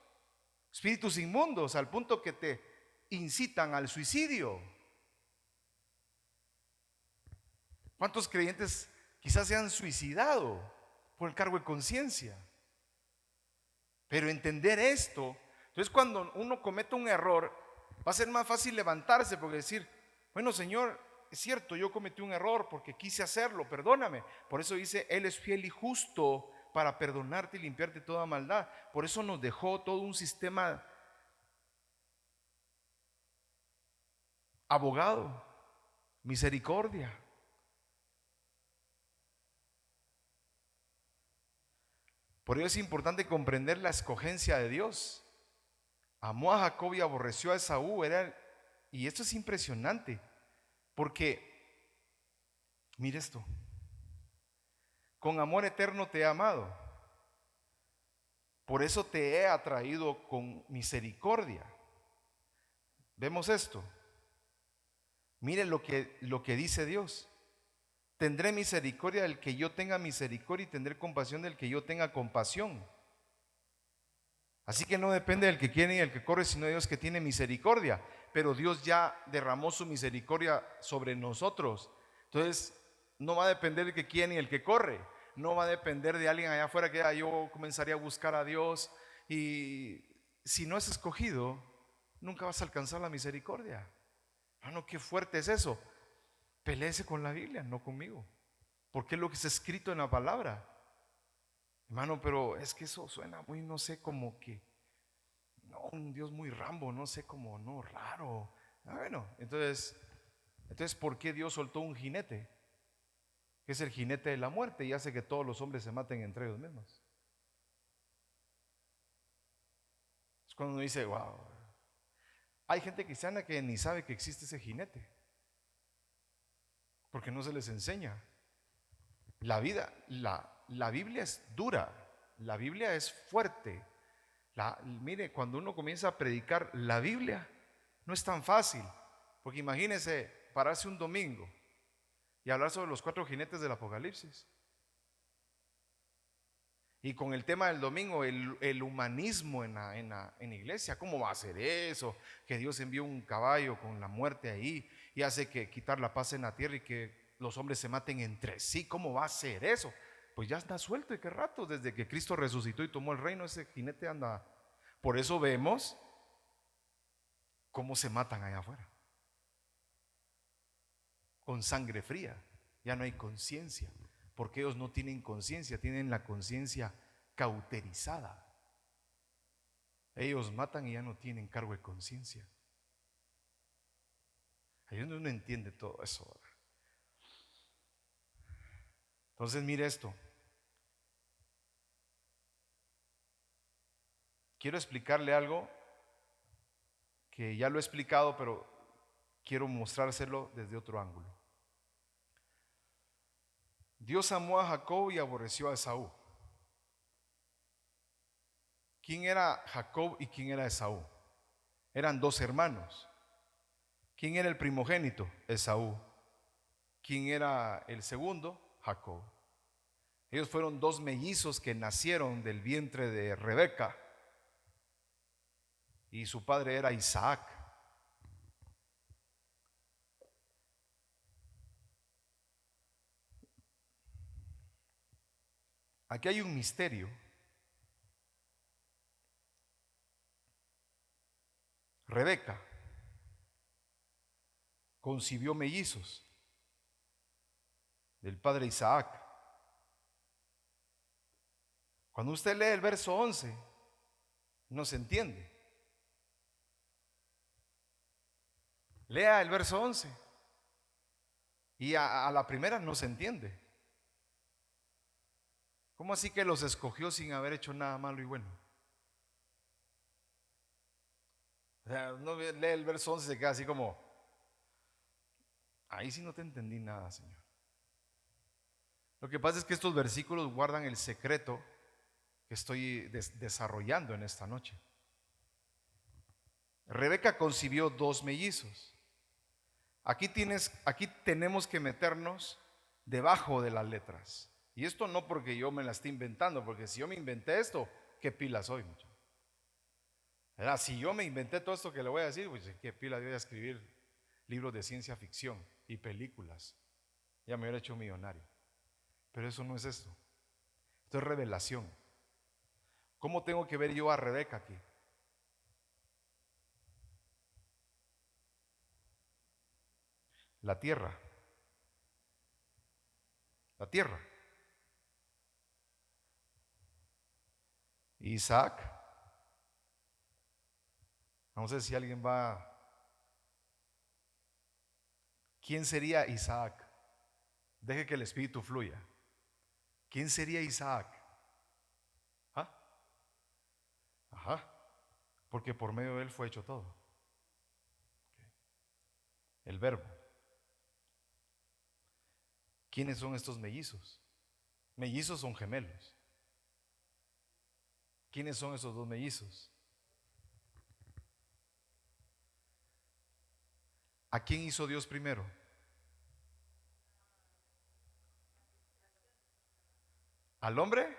espíritus inmundos, al punto que te incitan al suicidio. ¿Cuántos creyentes quizás se han suicidado por el cargo de conciencia. Pero entender esto, entonces cuando uno comete un error, va a ser más fácil levantarse porque decir, bueno, Señor, es cierto, yo cometí un error porque quise hacerlo, perdóname. Por eso dice, Él es fiel y justo para perdonarte y limpiarte toda maldad. Por eso nos dejó todo un sistema abogado, misericordia. Por ello es importante comprender la escogencia de Dios. Amó a Jacob y aborreció a Esaú. Y esto es impresionante, porque, mire esto, con amor eterno te he amado, por eso te he atraído con misericordia. Vemos esto. Mire lo que dice Dios. Tendré misericordia del que yo tenga misericordia y tendré compasión del que yo tenga compasión. Así que no depende del que quiere y el que corre, sino de Dios que tiene misericordia. Pero Dios ya derramó su misericordia sobre nosotros. Entonces, no va a depender del que quiere y el que corre. No va a depender de alguien allá afuera que yo comenzaría a buscar a Dios. Y si no es escogido, nunca vas a alcanzar la misericordia. Hermano, qué fuerte es eso. Peléese con la Biblia, no conmigo. Porque es lo que está escrito en la palabra. Hermano, pero es que eso suena muy, no sé, como que, no, un Dios muy Rambo, no sé, como, no, raro. Bueno, entonces, ¿por qué Dios soltó un jinete? Que es el jinete de la muerte y hace que todos los hombres se maten entre ellos mismos. Es cuando uno dice, wow, hay gente cristiana que ni sabe que existe ese jinete, porque no se les enseña. La vida, la Biblia es dura, la Biblia es fuerte. Mire, cuando uno comienza a predicar la Biblia, no es tan fácil, porque imagínese pararse un domingo y hablar sobre los 4 jinetes del Apocalipsis. Y con el tema del domingo, el humanismo en la iglesia, ¿cómo va a ser eso? Que Dios envió un caballo con la muerte ahí y hace que quitar la paz en la tierra y que los hombres se maten entre sí. ¿Cómo va a ser eso? Pues ya está suelto. ¿Y qué rato? Desde que Cristo resucitó y tomó el reino, ese jinete anda. Por eso vemos cómo se matan allá afuera. Con sangre fría. Ya no hay conciencia. Porque ellos no tienen conciencia, tienen la conciencia cauterizada. Ellos matan y ya no tienen cargo de conciencia. Ahí uno no entiende todo eso, ¿verdad? Entonces mire esto. Quiero explicarle algo que ya lo he explicado, pero quiero mostrárselo desde otro ángulo. Dios amó a Jacob y aborreció a Esaú. ¿Quién era Jacob y quién era Esaú? Eran 2 hermanos. ¿Quién era el primogénito? Esaú. ¿Quién era el segundo? Jacob. Ellos fueron 2 mellizos que nacieron del vientre de Rebeca y su padre era Isaac. Aquí hay un misterio. Rebeca concibió mellizos del padre Isaac. Cuando usted lee el verso 11, no se entiende. Lea el verso 11 y a la primera no se entiende. ¿Cómo así que los escogió sin haber hecho nada malo y bueno? O sea, uno lee el verso 11 y se queda así como, ahí sí no te entendí nada, Señor. Lo que pasa es que estos versículos guardan el secreto que estoy desarrollando en esta noche. Rebeca concibió 2 mellizos. Aquí tenemos que meternos debajo de las letras. Y esto no porque yo me la esté inventando, porque si yo me inventé esto, ¿qué pila soy, muchacho? Si yo me inventé todo esto que le voy a decir, pues qué pila voy a escribir libros de ciencia ficción y películas. Ya me hubiera hecho millonario. Pero eso no es esto. Esto es revelación. ¿Cómo tengo que ver yo a Rebeca aquí? La tierra. La tierra. Isaac. Vamos a ver si alguien va. ¿Quién sería Isaac? Deje que el espíritu fluya. ¿Quién sería Isaac? ¿Ah? Ajá. Porque por medio de él fue hecho todo. El verbo. ¿Quiénes son estos mellizos? Mellizos son gemelos. ¿Quiénes son esos dos mellizos? ¿A quién hizo Dios primero? ¿Al hombre?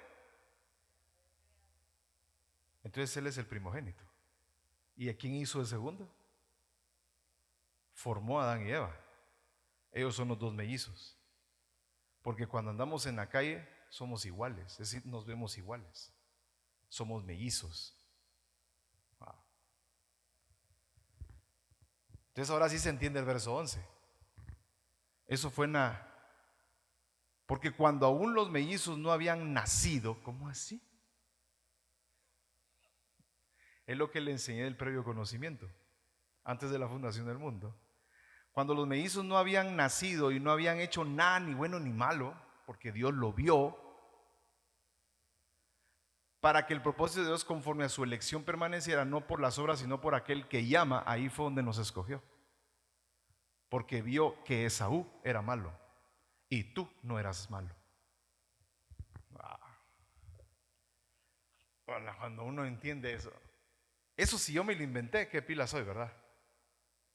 Entonces él es el primogénito. ¿Y a quién hizo el segundo? Formó a Adán y Eva. Ellos son los dos mellizos. Porque cuando andamos en la calle somos iguales, es decir, nos vemos iguales. Somos mellizos. Wow. Entonces ahora sí se entiende el verso 11. Eso fue porque cuando aún los mellizos no habían nacido, ¿cómo así? Es lo que le enseñé del previo conocimiento, antes de la fundación del mundo. Cuando los mellizos no habían nacido y no habían hecho nada ni bueno ni malo, porque Dios lo vio, para que el propósito de Dios conforme a su elección permaneciera, no por las obras, sino por aquel que llama, ahí fue donde nos escogió. Porque vio que Esaú era malo y tú no eras malo. Bueno, cuando uno entiende eso sí yo me lo inventé, qué pila soy, ¿verdad?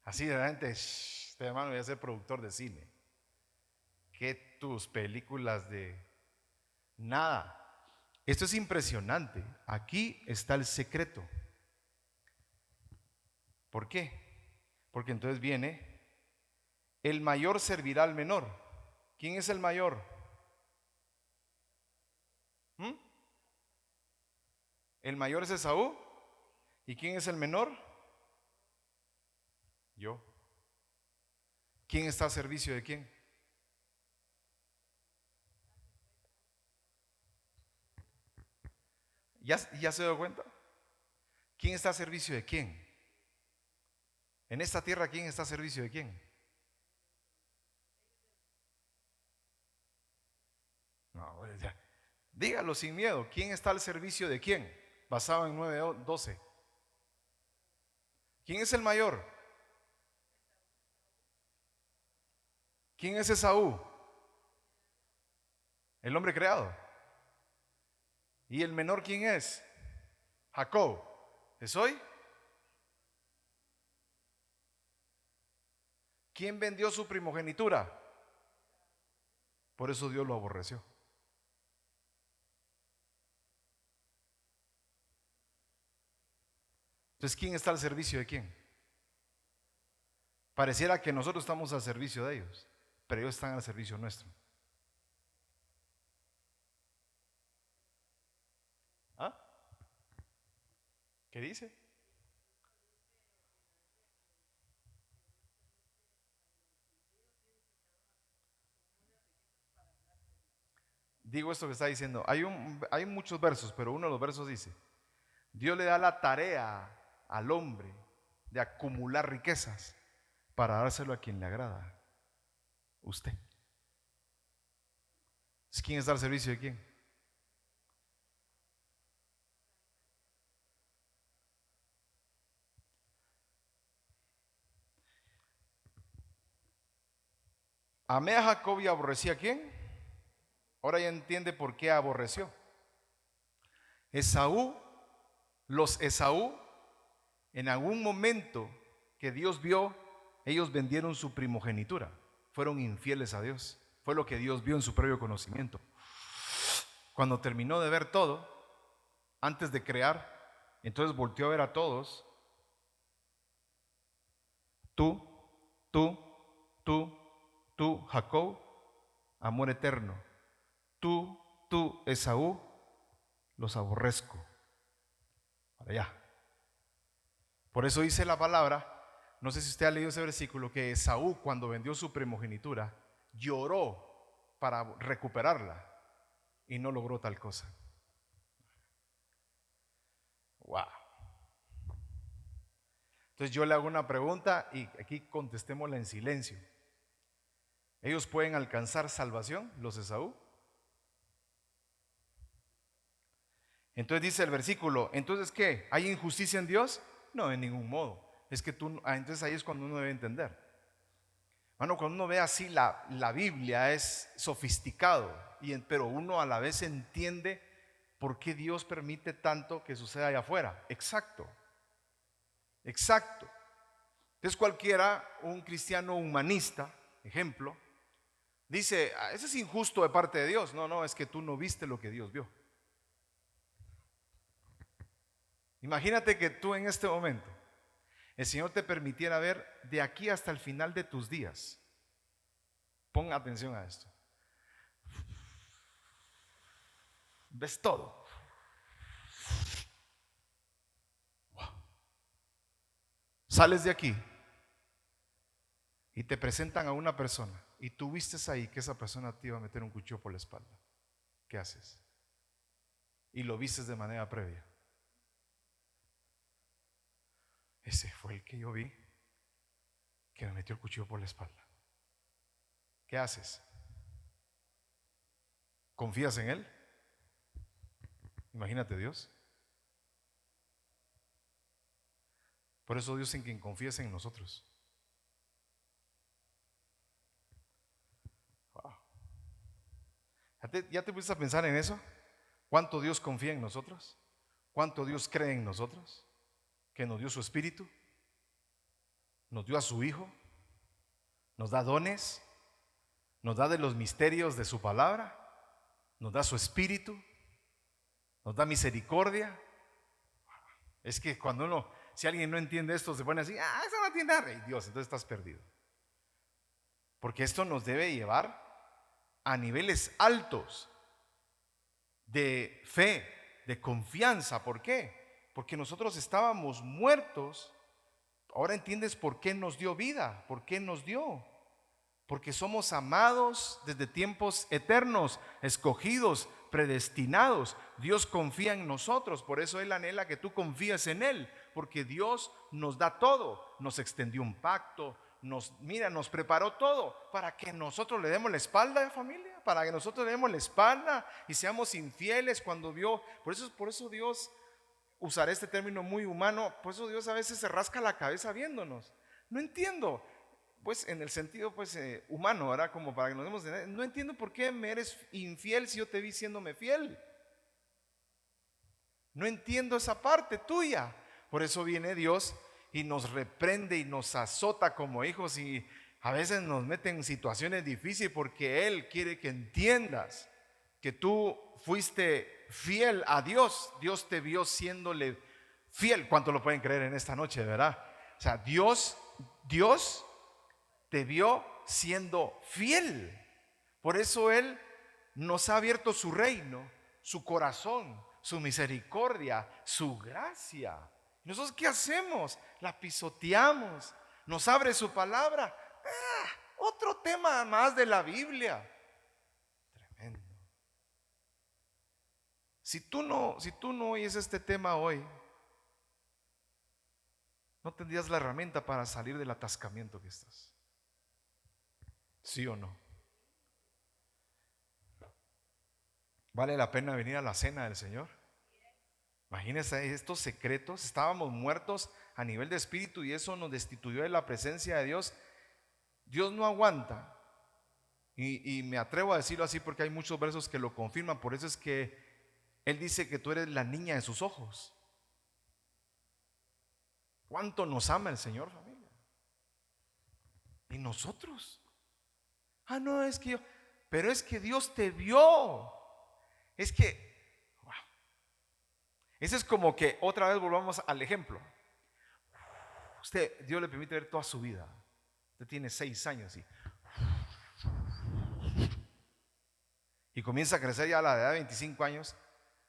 Así de repente, este hermano voy a ser productor de cine. Que tus películas de nada. Esto es impresionante. Aquí está el secreto. ¿Por qué? Porque entonces viene, el mayor servirá al menor. ¿Quién es el mayor? El mayor es Esaú. ¿Y quién es el menor? Yo. ¿Quién está a servicio de quién? ¿Ya se dio cuenta? ¿Quién está a servicio de quién? En esta tierra, ¿quién está a servicio de quién? No, ya. Dígalo sin miedo. ¿Quién está al servicio de quién? Basado en 9:12. ¿Quién es el mayor? ¿Quién es Esaú? El hombre creado. ¿Y el menor quién es? Jacob. ¿Es hoy? ¿Quién vendió su primogenitura? Por eso Dios lo aborreció. Entonces, ¿quién está al servicio de quién? Pareciera que nosotros estamos al servicio de ellos, pero ellos están al servicio nuestro. ¿Ah? ¿Qué dice? Digo esto que está diciendo. Hay muchos versos, pero uno de los versos dice: Dios le da la tarea al hombre de acumular riquezas para dárselo a quien le agrada. Usted. ¿Quién está al servicio de quién? Amé a Jacob y aborrecí a quién. Ahora ya entiende por qué aborreció. Los Esaú, en algún momento que Dios vio, ellos vendieron su primogenitura, fueron infieles a Dios. Fue lo que Dios vio en su previo conocimiento. Cuando terminó de ver todo, antes de crear, entonces volteó a ver a todos. Tú, tú, tú, Jacob, amor eterno. Tú, tú, Esaú, los aborrezco. Para allá. Por eso dice la palabra, no sé si usted ha leído ese versículo, que Esaú, cuando vendió su primogenitura, lloró para recuperarla y no logró tal cosa. Wow. Entonces yo le hago una pregunta y aquí contestémosla en silencio. ¿Ellos pueden alcanzar salvación, los Esaú? Entonces dice el versículo, ¿entonces qué? ¿Hay injusticia en Dios? No, en ningún modo. Es que entonces ahí es cuando uno debe entender. Bueno, cuando uno ve así la Biblia es sofisticado, pero uno a la vez entiende por qué Dios permite tanto que suceda allá afuera. Exacto. Exacto. Entonces cualquiera, un cristiano humanista, ejemplo, dice, eso es injusto de parte de Dios. No, no, es que tú no viste lo que Dios vio. Imagínate que tú en este momento, el Señor te permitiera ver de aquí hasta el final de tus días. Pon atención a esto. Ves todo. Sales de aquí y te presentan a una persona y tú vistes ahí que esa persona te iba a meter un cuchillo por la espalda. ¿Qué haces? Y lo vistes de manera previa. Ese fue el que yo vi que me metió el cuchillo por la espalda. ¿Qué haces? ¿Confías en él? Imagínate Dios. Por eso Dios en quien confíes en nosotros. Wow. ¿Ya te pusiste a pensar en eso? ¿Cuánto Dios confía en nosotros? ¿Cuánto Dios cree en nosotros? Que nos dio su espíritu, nos dio a su Hijo, nos da dones, nos da de los misterios de su palabra, nos da su espíritu, nos da misericordia. Es que cuando si alguien no entiende esto, se pone así, eso no entiende rey Dios, entonces estás perdido. Porque esto nos debe llevar a niveles altos de fe, de confianza. ¿Por qué? Porque nosotros estábamos muertos. Ahora entiendes por qué nos dio vida, por qué nos dio. Porque somos amados desde tiempos eternos, escogidos, predestinados. Dios confía en nosotros, por eso Él anhela que tú confíes en Él, porque Dios nos da todo, nos extendió un pacto, nos preparó todo para que nosotros le demos la espalda, familia, para que nosotros le demos la espalda y seamos infieles cuando vio. Por eso Dios, usaré este término muy humano, por eso Dios a veces se rasca la cabeza viéndonos. No entiendo. Pues en el sentido humano, ¿verdad? Como para que nos demos no entiendo por qué me eres infiel si yo te vi siéndome fiel. No entiendo esa parte tuya. Por eso viene Dios y nos reprende y nos azota como hijos y a veces nos mete en situaciones difíciles porque Él quiere que entiendas que tú fuiste fiel a Dios. Dios te vio siéndole fiel. ¿Cuánto lo pueden creer en esta noche, verdad? O sea, Dios te vio siendo fiel. Por eso Él nos ha abierto su reino, su corazón, su misericordia, su gracia. ¿Nosotros qué hacemos? La pisoteamos. Nos abre su palabra. Otro tema más de la Biblia. Tremendo. Si tú no oyes este tema hoy, no tendrías la herramienta para salir del atascamiento que estás. ¿Sí o no? ¿Vale la pena venir a la cena del Señor? Imagínense estos secretos. Estábamos muertos a nivel de espíritu y eso nos destituyó de la presencia de Dios. Dios no aguanta. Y me atrevo a decirlo así porque hay muchos versos que lo confirman. Por eso es que Él dice que tú eres la niña de sus ojos. ¿Cuánto nos ama el Señor, familia? ¿Y nosotros? No, es que pero es que Dios te vio. Es que, wow. Ese es como que otra vez volvamos al ejemplo. Dios le permite ver toda su vida. Usted tiene 6 años y y comienza a crecer ya a la edad de 25 años,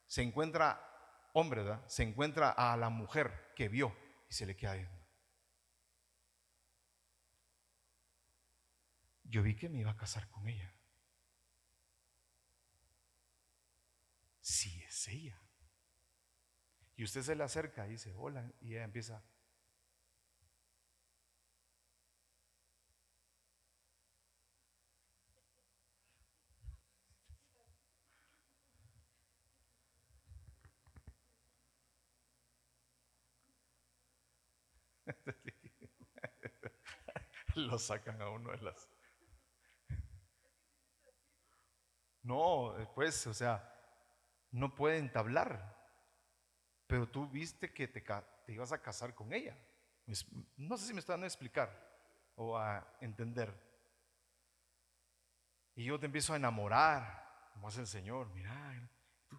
se encuentra, hombre, ¿verdad? Se encuentra a la mujer que vio y se le queda viendo. Yo vi que me iba a casar con ella. Sí, es ella. Y usted se le acerca y dice, hola, y ella empieza. Lo sacan a uno de las... No, pues, o sea, no pueden hablar. Pero tú viste que te ibas a casar con ella. No sé si me están a explicar o a entender. Y yo te empiezo a enamorar, como hace el Señor. Mira, tú,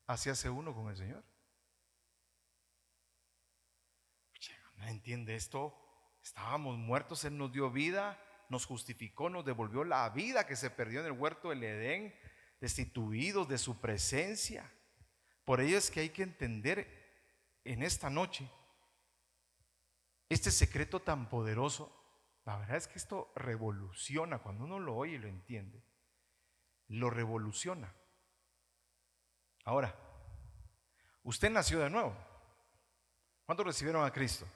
así hace uno con el Señor. No entiende esto. Estábamos muertos, Él nos dio vida, nos justificó, nos devolvió la vida que se perdió en el huerto del Edén, destituidos de su presencia. Por ello es que hay que entender en esta noche este secreto tan poderoso. La verdad es que esto revoluciona, cuando uno lo oye y lo entiende, lo revoluciona. Ahora, usted nació de nuevo. ¿Cuántos recibieron a Cristo?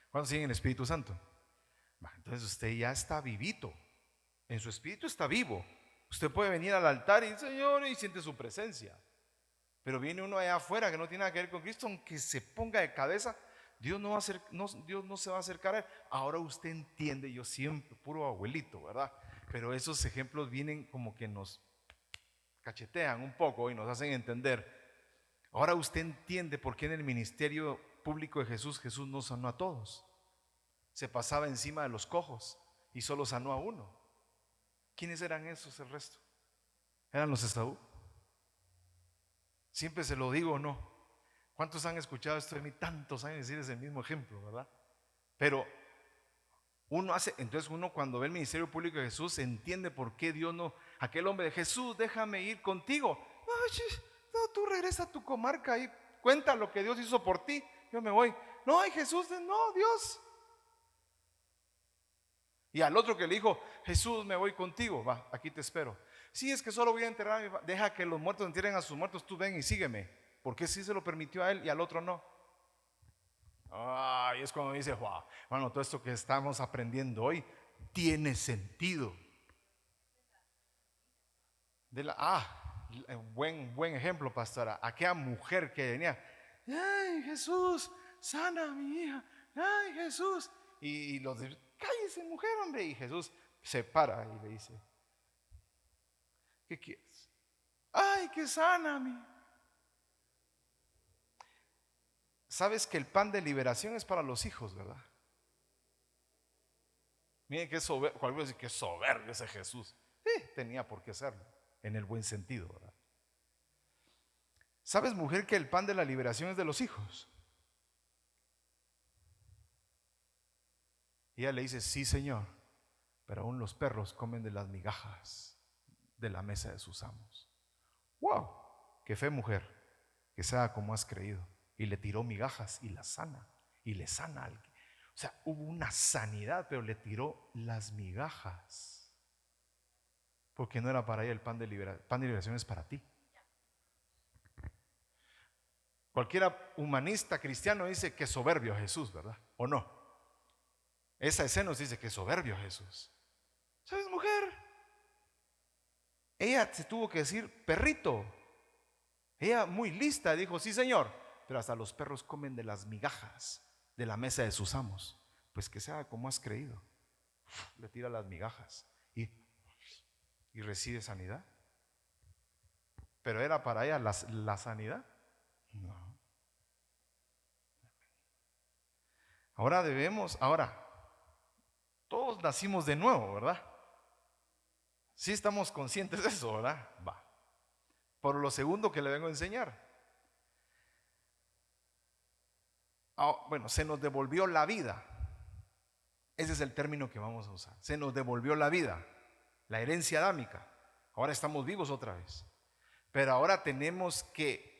¿Cuántos siguen el Espíritu Santo? Entonces usted ya está vivito. En su espíritu está vivo. Usted puede venir al altar y Señor, y siente su presencia. Pero viene uno allá afuera que no tiene nada que ver con Cristo, aunque se ponga de cabeza, Dios no se va a acercar a él. Ahora usted entiende, yo siempre, puro abuelito, ¿verdad? Pero esos ejemplos vienen como que nos cachetean un poco y nos hacen entender. Ahora usted entiende por qué en el ministerio público de Jesús, Jesús no sanó a todos. Se pasaba encima de los cojos y solo sanó a uno. ¿Quiénes eran esos el resto? ¿Eran los Esaú? Siempre se lo digo o no. ¿Cuántos han escuchado esto de mí? Tantos años decir ese mismo ejemplo, ¿verdad? Pero entonces uno cuando ve el ministerio público de Jesús entiende por qué Dios no, aquel hombre de Jesús, déjame ir contigo. No, tú regresa a tu comarca y cuenta lo que Dios hizo por ti. Yo me voy. No, Jesús, no, Dios. Y al otro que le dijo, Jesús, me voy contigo, va, aquí te espero. Sí, es que solo voy a enterrar, deja que los muertos entierren a sus muertos, tú ven y sígueme. Porque sí se lo permitió a él y al otro no. Ay, es cuando dice, wow, bueno, todo esto que estamos aprendiendo hoy tiene sentido. Buen ejemplo, pastora. Aquella mujer que venía, ay, Jesús, sana a mi hija, ay, Jesús. Y los de, cállese, mujer, hombre. Y Jesús se para y le dice, ¿qué quieres? Ay, que sana a mí. Sabes que el pan de liberación es para los hijos, ¿verdad? Miren que soberbio, cualquiera dice que soberbio ese Jesús. Tenía por qué serlo, en el buen sentido, ¿verdad? ¿Sabes, mujer, que el pan de la liberación es de los hijos? Y ella le dice, sí, Señor, pero aún los perros comen de las migajas de la mesa de sus amos. ¡Wow! ¡Qué fe, mujer! Que sea como has creído. Y le tiró migajas y la sana. Y le sana. O sea, hubo una sanidad, pero le tiró las migajas. Porque no era para ella el pan de liberación. El pan de liberación es para ti. Cualquiera humanista cristiano dice que soberbio Jesús, ¿verdad? ¿O no? Esa escena nos dice que soberbio Jesús. ¿Sabes, mujer? Ella se tuvo que decir perrito. Ella muy lista dijo, sí, Señor, pero hasta los perros comen de las migajas de la mesa de sus amos. Pues que sea como has creído. Le tira las migajas y recibe sanidad. Pero era para ella la sanidad. No. Ahora, todos nacimos de nuevo, ¿verdad? Sí estamos conscientes de eso, ¿verdad? Va. Por lo segundo que le vengo a enseñar. Bueno, se nos devolvió la vida. Ese es el término que vamos a usar. Se nos devolvió la vida. la herencia adámica. Ahora estamos vivos otra vez. Pero ahora tenemos que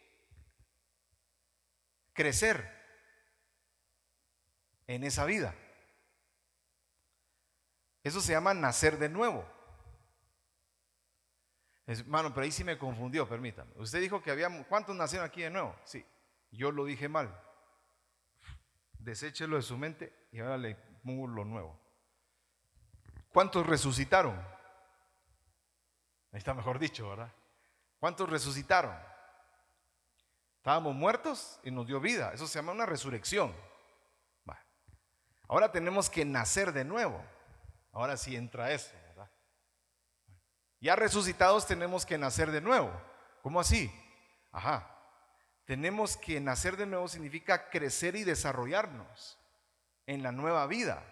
crecer en esa vida. Eso se llama nacer de nuevo. Hermano, pero ahí sí me confundió, permítame. Usted dijo que había, ¿cuántos nacieron aquí de nuevo? Sí, yo lo dije mal. Deséchelo de su mente y ahora le pongo lo nuevo. ¿Cuántos resucitaron? Ahí está mejor dicho, ¿verdad? ¿Cuántos resucitaron? Estábamos muertos y nos dio vida. Eso se llama una resurrección. Ahora tenemos que nacer de nuevo. Ahora sí entra eso, ¿verdad? Ya resucitados tenemos que nacer de nuevo. ¿Cómo así? Ajá. Tenemos que nacer de nuevo significa crecer y desarrollarnos en la nueva vida,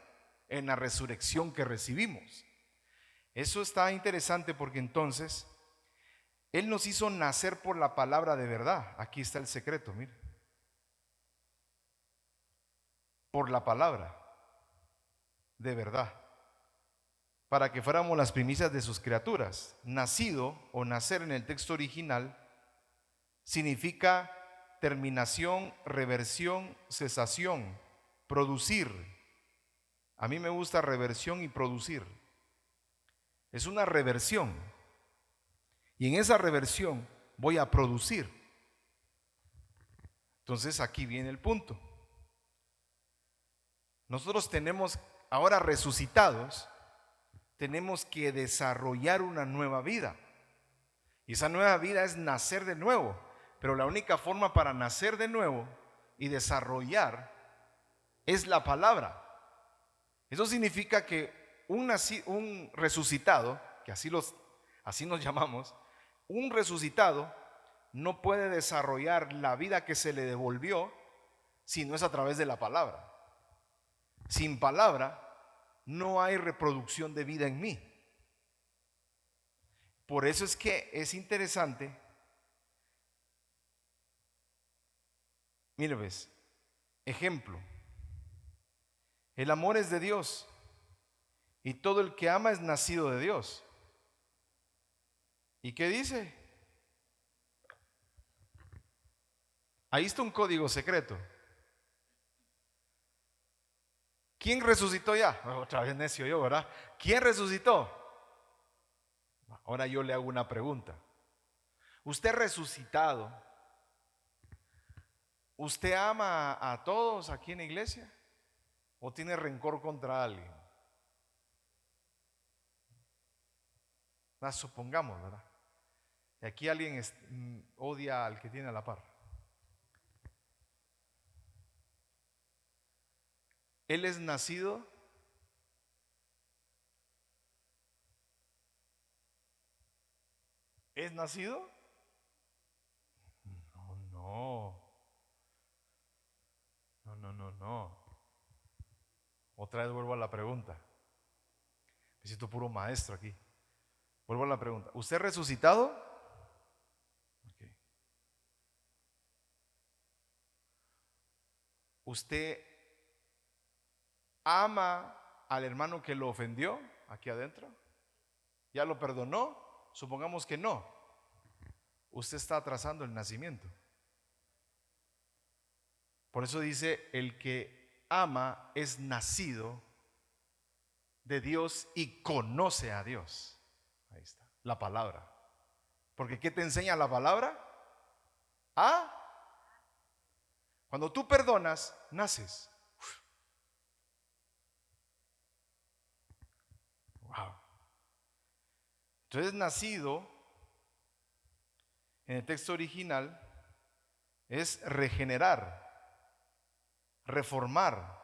en la resurrección que recibimos. Eso está interesante porque entonces Él nos hizo nacer por la palabra de verdad. Aquí está el secreto, mire. Por la palabra de verdad, para que fuéramos las primicias de sus criaturas. Nacido o nacer en el texto original significa terminación, reversión, cesación, producir. A mí me gusta reversión y producir. Es una reversión. Y en esa reversión voy a producir. Entonces aquí viene el punto. Nosotros tenemos, ahora resucitados, tenemos que desarrollar una nueva vida. Y esa nueva vida es nacer de nuevo. Pero la única forma para nacer de nuevo y desarrollar es la palabra. Eso significa que un resucitado, que así nos llamamos, un resucitado no puede desarrollar la vida que se le devolvió si no es a través de la palabra. Sin palabra no hay reproducción de vida en mí. Por eso es que es interesante. Mire, ves, ejemplo, el amor es de Dios y todo el que ama es nacido de Dios. ¿Y qué dice? Ahí está un código secreto. ¿Quién resucitó ya? Otra vez necio yo, ¿verdad? ¿Quién resucitó? Ahora yo le hago una pregunta. Usted resucitado, ¿usted ama a todos aquí en la iglesia? ¿O tiene rencor contra alguien? Supongamos, ¿verdad? Y aquí alguien odia al que tiene a la par. Él es nacido ¿Es nacido? No. Otra vez vuelvo a la pregunta. Necesito puro maestro aquí. Vuelvo a la pregunta. ¿Usted resucitado? Okay. ¿Usted ama al hermano que lo ofendió aquí adentro? ¿Ya lo perdonó? Supongamos que no. Usted está atrasando el nacimiento. Por eso dice, el que ama es nacido de Dios y conoce a Dios. Ahí está, la palabra. Porque ¿qué te enseña la palabra? Cuando tú perdonas, naces. Wow. Entonces, nacido en el texto original es regenerar, reformar,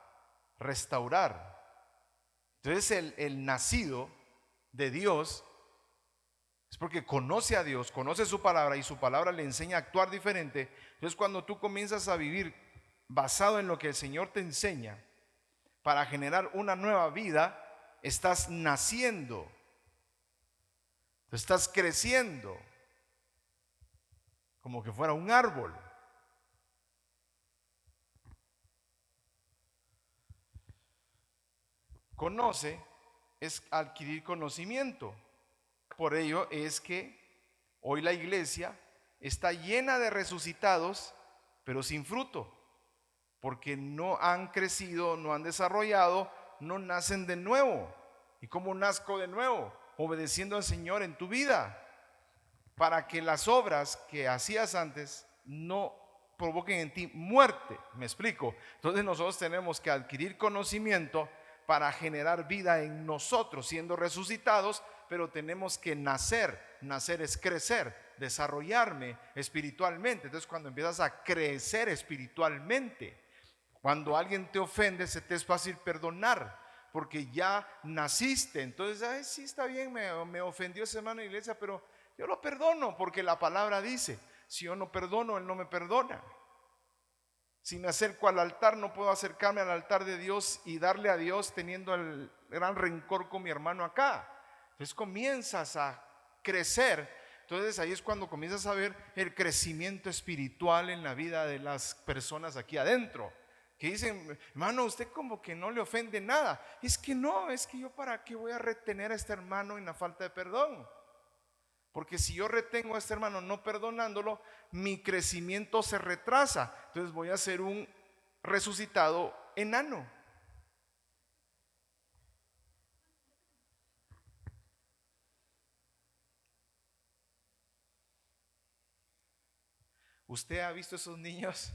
restaurar. Entonces el nacido de Dios es porque conoce a Dios, conoce su palabra y su palabra le enseña a actuar diferente. Entonces cuando tú comienzas a vivir basado en lo que el Señor te enseña para generar una nueva vida, estás naciendo, estás creciendo como que fuera un árbol. Conoce es adquirir conocimiento. Por ello es que hoy la iglesia está llena de resucitados, pero sin fruto, porque no han crecido, no han desarrollado, no nacen de nuevo. ¿Y cómo nazco de nuevo? Obedeciendo al Señor en tu vida, para que las obras que hacías antes no provoquen en ti muerte. ¿Me explico? Entonces nosotros tenemos que adquirir conocimiento para generar vida en nosotros, siendo resucitados, pero tenemos que nacer. Nacer es crecer, desarrollarme espiritualmente. Entonces cuando empiezas a crecer espiritualmente, cuando alguien te ofende, se te es fácil perdonar, porque ya naciste. Entonces, ay, sí, está bien, me ofendió ese hermano de iglesia, pero yo lo perdono, porque la palabra dice, si yo no perdono, él no me perdona. Si me acerco al altar, no puedo acercarme al altar de Dios y darle a Dios teniendo el gran rencor con mi hermano acá. Entonces comienzas a crecer. Entonces ahí es cuando comienzas a ver el crecimiento espiritual en la vida de las personas aquí adentro, que dicen, hermano, usted como que no le ofende nada. Es que no, es que yo para qué voy a retener a este hermano en la falta de perdón. Porque si yo retengo a este hermano no perdonándolo, mi crecimiento se retrasa. Entonces voy a ser un resucitado enano. ¿Usted ha visto esos niños?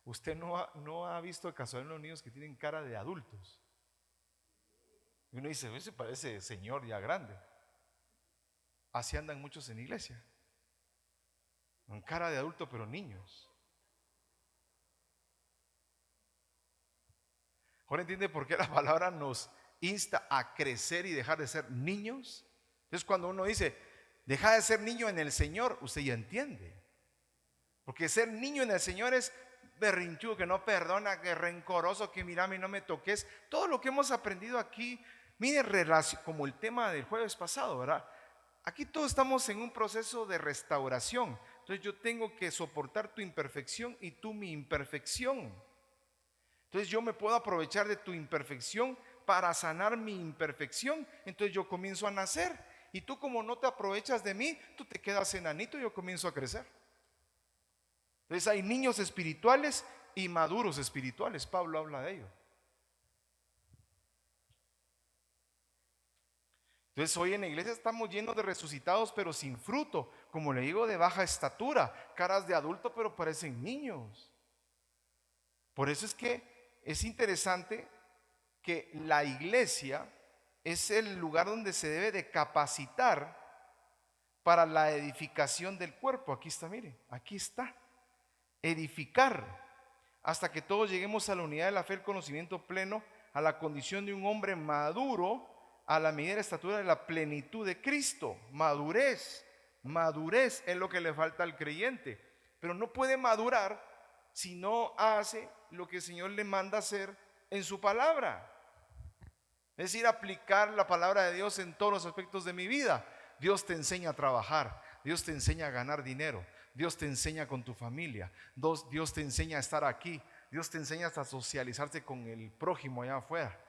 ¿Usted no ha visto casualmente los niños que tienen cara de adultos? Y uno dice, ese parece señor ya grande. Así andan muchos en la iglesia, con cara de adulto pero niños. Ahora entiende por qué la palabra nos insta a crecer y dejar de ser niños. Entonces cuando uno dice, deja de ser niño en el Señor, usted ya entiende. Porque ser niño en el Señor es berrinchudo, que no perdona, que rencoroso, que mírame y no me toques. Todo lo que hemos aprendido aquí, mire, como el tema del jueves pasado, ¿verdad? Aquí todos estamos en un proceso de restauración. Entonces yo tengo que soportar tu imperfección y tú mi imperfección. Entonces yo me puedo aprovechar de tu imperfección para sanar mi imperfección. Entonces yo comienzo a nacer. Y tú, como no te aprovechas de mí, tú te quedas enanito y yo comienzo a crecer. Entonces hay niños espirituales y maduros espirituales. Pablo habla de ello. Entonces hoy en la iglesia estamos llenos de resucitados pero sin fruto, como le digo, de baja estatura, caras de adulto pero parecen niños. Por eso es que es interesante que la iglesia es el lugar donde se debe de capacitar para la edificación del cuerpo. Aquí está, mire, aquí está. Edificar hasta que todos lleguemos a la unidad de la fe, el conocimiento pleno, a la condición de un hombre maduro, a la medida de la estatura de la plenitud de Cristo. Madurez es lo que le falta al creyente, pero no puede madurar si no hace lo que el Señor le manda hacer en su palabra, es decir, aplicar la palabra de Dios en todos los aspectos de mi vida. Dios te enseña a trabajar, Dios te enseña a ganar dinero, Dios te enseña con tu familia, Dios te enseña a estar aquí, Dios te enseña hasta socializarse con el prójimo allá afuera.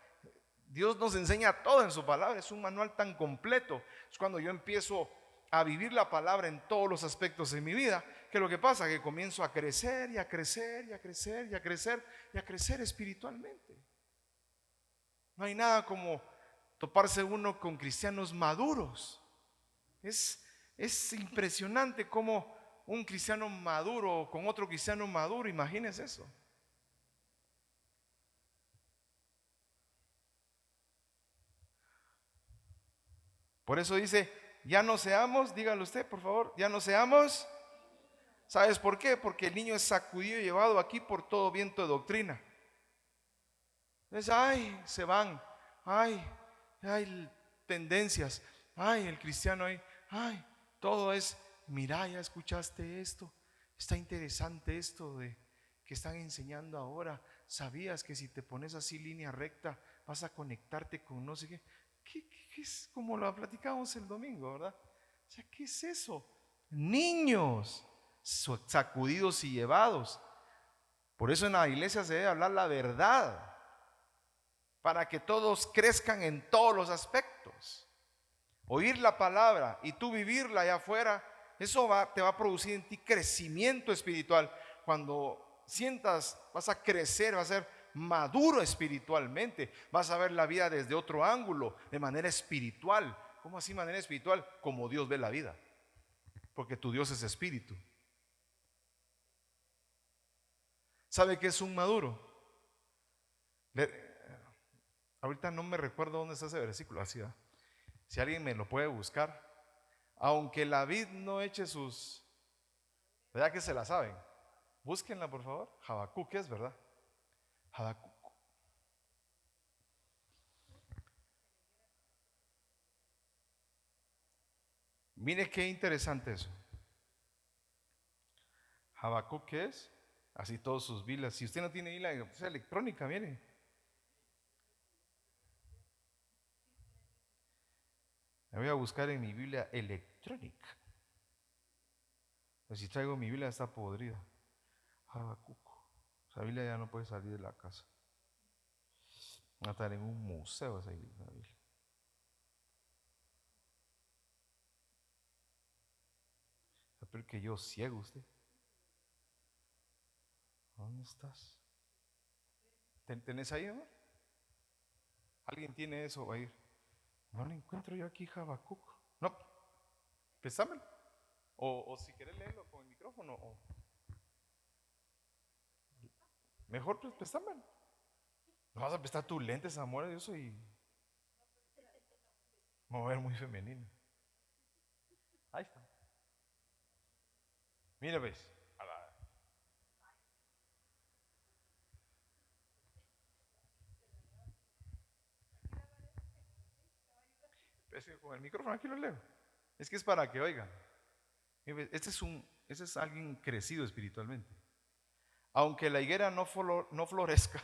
Dios nos enseña todo en su palabra, es un manual tan completo. Es cuando yo empiezo a vivir la palabra en todos los aspectos de mi vida, que lo que pasa es que comienzo a crecer y a crecer y a crecer y a crecer y a crecer espiritualmente. No hay nada como toparse uno con cristianos maduros. Es impresionante cómo un cristiano maduro con otro cristiano maduro, imagínense eso. Por eso dice, ya no seamos, dígalo usted por favor, ya no seamos. ¿Sabes por qué? Porque el niño es sacudido y llevado aquí por todo viento de doctrina. Entonces, ay, se van, ay, tendencias, ay, el cristiano ahí, ay, todo es, mira, ya escuchaste esto, está interesante esto de que están enseñando ahora. ¿Sabías que si te pones así línea recta vas a conectarte con no sé qué? ¿Qué es? Como lo platicamos el domingo, ¿verdad? O sea, ¿qué es eso? Niños sacudidos y llevados. Por eso en la iglesia se debe hablar la verdad, para que todos crezcan en todos los aspectos. Oír la palabra y tú vivirla allá afuera, eso te va a producir en ti crecimiento espiritual. Cuando sientas, vas a crecer, vas a ser maduro espiritualmente, vas a ver la vida desde otro ángulo, de manera espiritual. ¿Cómo así manera espiritual? Como Dios ve la vida, porque tu Dios es espíritu. ¿Sabe qué es un maduro? Ahorita no me recuerdo dónde está ese versículo, así va. Si alguien me lo puede buscar. Aunque la vid no eche sus, ¿verdad que se la saben? Búsquenla por favor. Habacuc es, ¿verdad? Habacuc. Mire qué interesante eso. Habacuc, ¿qué es? Así todos sus Biblias. Si usted no tiene Biblia, pues electrónica, mire. La voy a buscar en mi Biblia electrónica. Pues si traigo mi Biblia está podrida. Habacuc. Esa Biblia ya no puede salir de la casa. Va a estar en un museo esa Biblia. Pero que yo ciego usted. ¿Dónde estás? ¿Tenés ahí, amor? ¿Alguien tiene eso? Va a ir. No lo encuentro yo aquí, Habacuc. No, pésamelo. O si querés leerlo con el micrófono. Mejor pues pésamelo. No vas a prestar tus lentes, amor. Yo soy. Me voy a ver muy femenino. Ahí está. Mira, ves. Es que con el micrófono aquí lo leo. Es que es para que oigan. Este es alguien crecido espiritualmente. Aunque la higuera no florezca,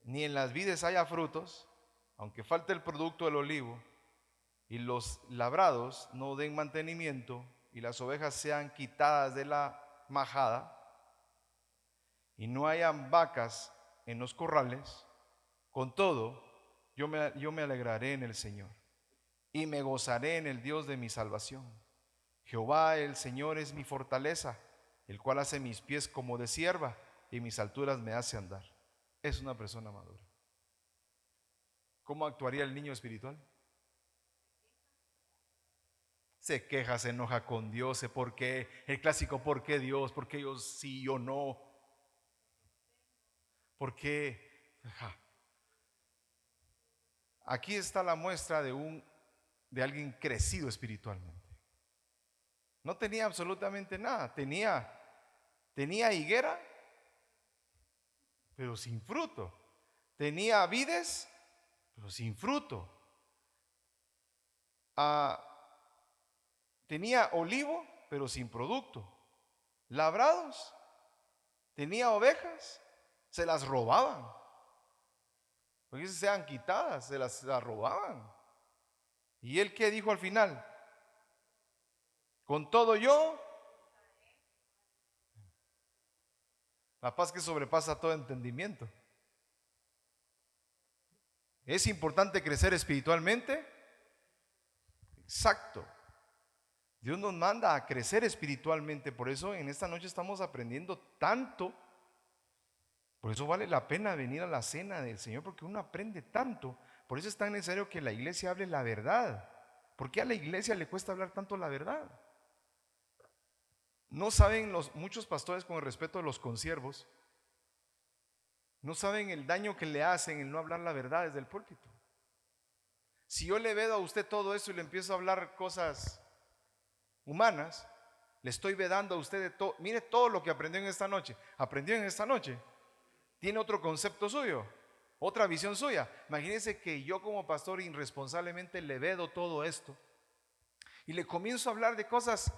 ni en las vides haya frutos, aunque falte el producto del olivo, y los labrados no den mantenimiento, y las ovejas sean quitadas de la majada, y no hayan vacas en los corrales, con todo, yo me alegraré en el Señor, y me gozaré en el Dios de mi salvación. Jehová el Señor es mi fortaleza, el cual hace mis pies como de cierva, y mis alturas me hace andar. Es una persona madura. ¿Cómo actuaría el niño espiritual? Se queja, se enoja con Dios, ¿por qué? El clásico, ¿por qué Dios? ¿Por qué yo sí, yo no? ¿Por qué? Aquí está la muestra de alguien crecido espiritualmente. No tenía absolutamente nada, tenía higuera, pero sin fruto. Tenía vides, pero sin fruto. Tenía olivo, pero sin producto. Labrados, tenía ovejas, se las robaban. Porque sean quitadas, se las robaban. ¿Y él qué dijo al final? Con todo yo, la paz que sobrepasa todo entendimiento. ¿Es importante crecer espiritualmente? Exacto. Dios nos manda a crecer espiritualmente. Por eso en esta noche estamos aprendiendo tanto. Por eso vale la pena venir a la cena del Señor, porque uno aprende tanto. Por eso es tan necesario que la iglesia hable la verdad. ¿Por qué a la iglesia le cuesta hablar tanto la verdad? No saben muchos pastores, con el respeto de los consiervos, no saben el daño que le hacen el no hablar la verdad desde el púlpito. Si yo le vedo a usted todo eso y le empiezo a hablar cosas humanas, le estoy vedando a usted de todo. Mire todo lo que aprendió en esta noche. Aprendió en esta noche. Tiene otro concepto suyo, otra visión suya. Imagínense que yo como pastor irresponsablemente le vedo todo esto y le comienzo a hablar de cosas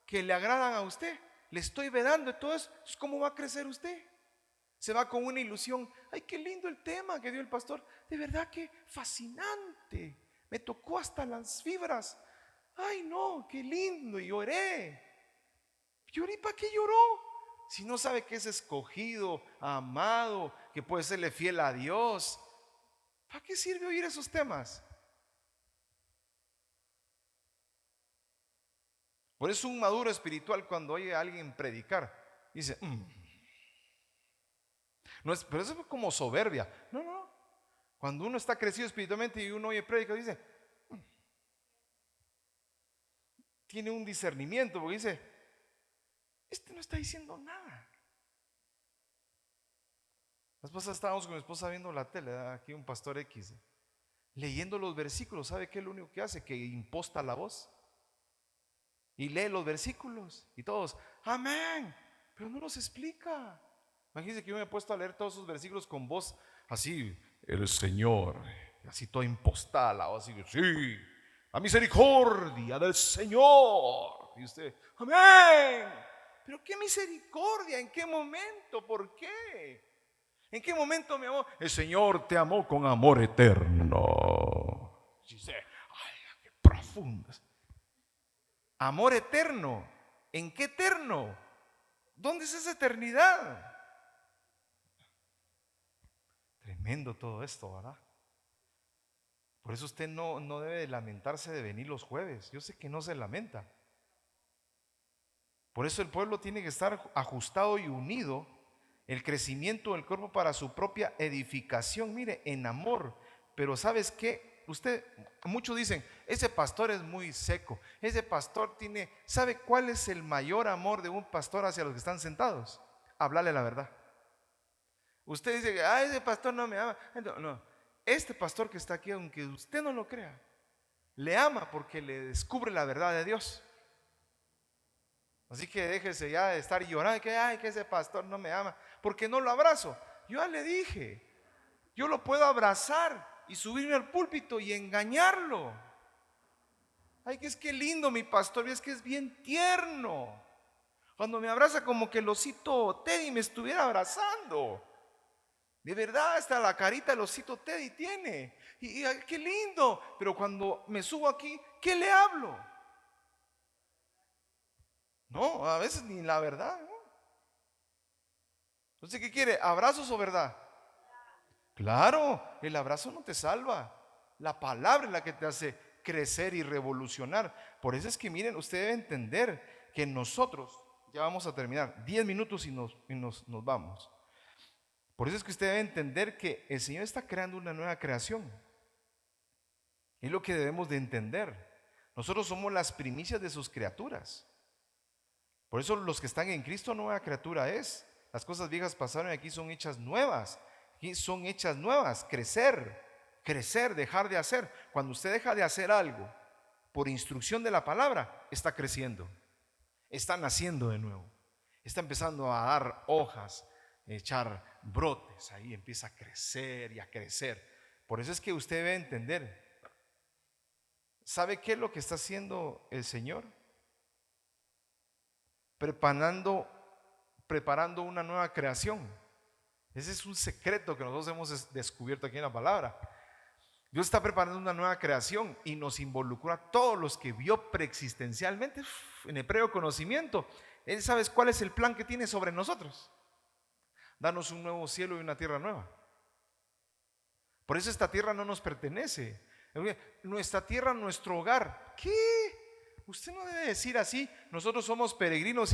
que le agradan a usted. Le estoy vedando de todo eso. Entonces, ¿cómo va a crecer usted? Se va con una ilusión. Ay, qué lindo el tema que dio el pastor. De verdad que fascinante. Me tocó hasta las fibras. Ay, no, qué lindo. Y lloré. ¿Lloré? ¿Para qué lloró? Si no sabe que es escogido, amado, que puede serle fiel a Dios. ¿Para qué sirve oír esos temas? Por eso un maduro espiritual, cuando oye a alguien predicar, dice, no es, pero eso es como soberbia. No, no. Cuando uno está crecido espiritualmente y uno oye predicar, dice, tiene un discernimiento, porque dice, este no está diciendo nada. La esposa, estábamos con mi esposa viendo la tele, aquí un pastor X, leyendo los versículos. ¿Sabe qué es lo único que hace? Que imposta la voz y lee los versículos y todos, amén, pero no los explica. Imagínense que yo me he puesto a leer todos esos versículos con voz así, el Señor, así toda impostada la voz, así, sí, la misericordia del Señor. Y usted, amén. Pero qué misericordia, ¿en qué momento? ¿Por qué? ¿En qué momento me amó? El Señor te amó con amor eterno. Dice, ay, qué profundas. Amor eterno. ¿En qué eterno? ¿Dónde es esa eternidad? Tremendo todo esto, ¿verdad? Por eso usted no debe lamentarse de venir los jueves. Yo sé que no se lamenta. Por eso el pueblo tiene que estar ajustado y unido. El crecimiento del cuerpo para su propia edificación, mire, en amor. Pero ¿sabes qué? Muchos dicen, ese pastor es muy seco, ese pastor ¿sabe cuál es el mayor amor de un pastor hacia los que están sentados? Hablarle la verdad. Usted dice, ese pastor no me ama. No, este pastor que está aquí, aunque usted no lo crea, le ama porque le descubre la verdad de Dios. Así que déjese ya de estar llorando que ese pastor no me ama, porque no lo abrazo. Yo ya le dije, yo lo puedo abrazar y subirme al púlpito y engañarlo. Ay, que es que lindo mi pastor, es que es bien tierno. Cuando me abraza como que el osito Teddy me estuviera abrazando. De verdad, hasta la carita del osito Teddy tiene. Y ay, qué lindo. Pero cuando me subo aquí, ¿qué le hablo? No, a veces ni la verdad, ¿no? Entonces, ¿qué quiere? ¿Abrazos o verdad? Claro, el abrazo no te salva. La palabra es la que te hace crecer y revolucionar. Por eso es que miren, usted debe entender que nosotros, ya vamos a terminar, 10 minutos y nos vamos. Por eso es que usted debe entender que el Señor está creando una nueva creación. Es lo que debemos de entender. Nosotros somos las primicias de sus criaturas. Por eso los que están en Cristo, nueva criatura es. Las cosas viejas pasaron y aquí son hechas nuevas. Aquí son hechas nuevas. Crecer, dejar de hacer. Cuando usted deja de hacer algo por instrucción de la palabra, está creciendo. Está naciendo de nuevo. Está empezando a dar hojas, echar brotes. Ahí empieza a crecer y a crecer. Por eso es que usted debe entender. ¿Sabe qué es lo que está haciendo el Señor? Preparando una nueva creación. Ese es un secreto que nosotros hemos descubierto aquí en la palabra. Dios está preparando una nueva creación y nos involucra a todos los que vio preexistencialmente en el previo conocimiento. Él sabe cuál es el plan que tiene sobre nosotros: darnos un nuevo cielo y una tierra nueva. Por eso esta tierra no nos pertenece. Nuestra tierra, nuestro hogar. ¿Qué? Usted no debe decir así, nosotros somos peregrinos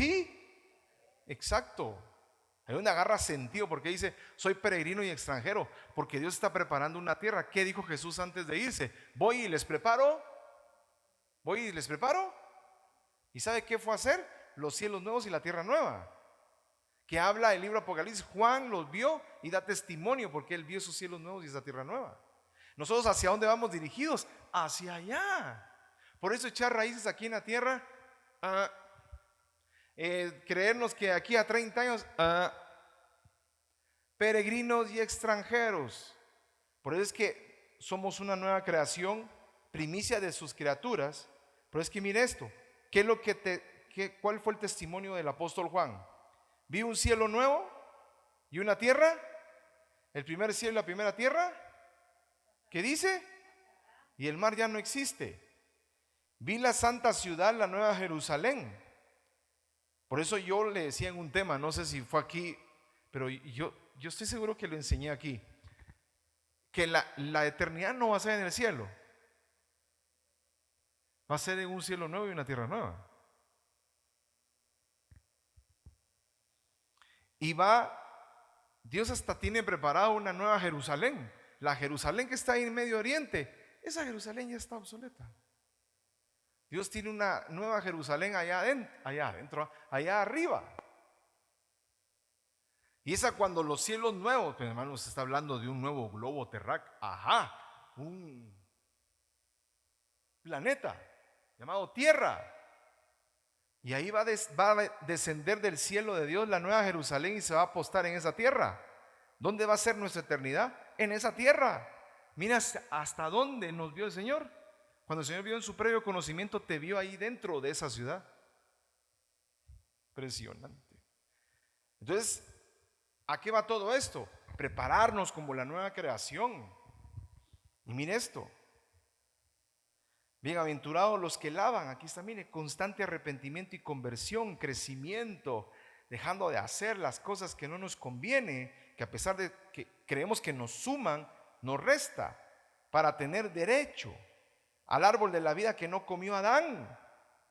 exacto. Hay una agarra sentido porque dice, soy peregrino y extranjero, porque Dios está preparando una tierra. ¿Qué dijo Jesús antes de irse? Voy y les preparo. ¿Y sabe qué fue a hacer? Los cielos nuevos y la tierra nueva. Que habla el libro Apocalipsis. Juan los vio y da testimonio porque él vio esos cielos nuevos y esa tierra nueva. Nosotros, ¿hacia dónde vamos dirigidos? Hacia allá. Por eso echar raíces aquí en la tierra, creernos que aquí a 30 años, peregrinos y extranjeros. Por eso es que somos una nueva creación, primicia de sus criaturas. Pero es que mire esto, ¿cuál fue el testimonio del apóstol Juan? Vi un cielo nuevo y una tierra, el primer cielo y la primera tierra, ¿qué dice? Y el mar ya no existe. Vi la santa ciudad, la nueva Jerusalén. Por eso yo le decía en un tema, no sé si fue aquí, pero yo estoy seguro que lo enseñé aquí, que la eternidad no va a ser en el cielo, va a ser en un cielo nuevo y una tierra nueva. Y Dios hasta tiene preparado una nueva Jerusalén. La Jerusalén que está ahí en Medio Oriente, esa Jerusalén ya está obsoleta. Dios tiene una nueva Jerusalén allá adentro, allá arriba. Y esa cuando los cielos nuevos, pues hermanos, se está hablando de un nuevo globo terráqueo. Un planeta llamado Tierra. Y ahí va a descender del cielo de Dios la nueva Jerusalén y se va a postar en esa tierra. ¿Dónde va a ser nuestra eternidad? En esa tierra. Mira hasta dónde nos vio el Señor. Cuando el Señor vio en su previo conocimiento, te vio ahí dentro de esa ciudad. Impresionante. Entonces, ¿a qué va todo esto? Prepararnos como la nueva creación. Y mire esto. Bienaventurados los que lavan, aquí está, mire, constante arrepentimiento y conversión, crecimiento, dejando de hacer las cosas que no nos conviene, que a pesar de que creemos que nos suman, nos resta, para tener derecho al árbol de la vida que no comió Adán.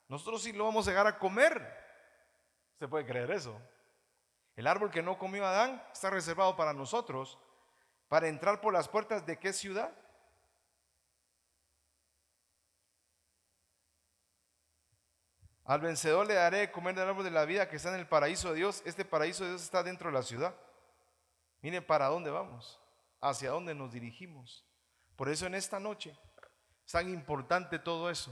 Nosotros sí lo vamos a llegar a comer. ¿Usted puede creer eso? El árbol que no comió Adán está reservado para nosotros, para entrar por las puertas de ¿qué ciudad? Al vencedor le daré de comer del árbol de la vida que está en el paraíso de Dios. Este paraíso de Dios está dentro de la ciudad. Miren para dónde vamos, hacia dónde nos dirigimos. Por eso en esta noche es tan importante todo eso.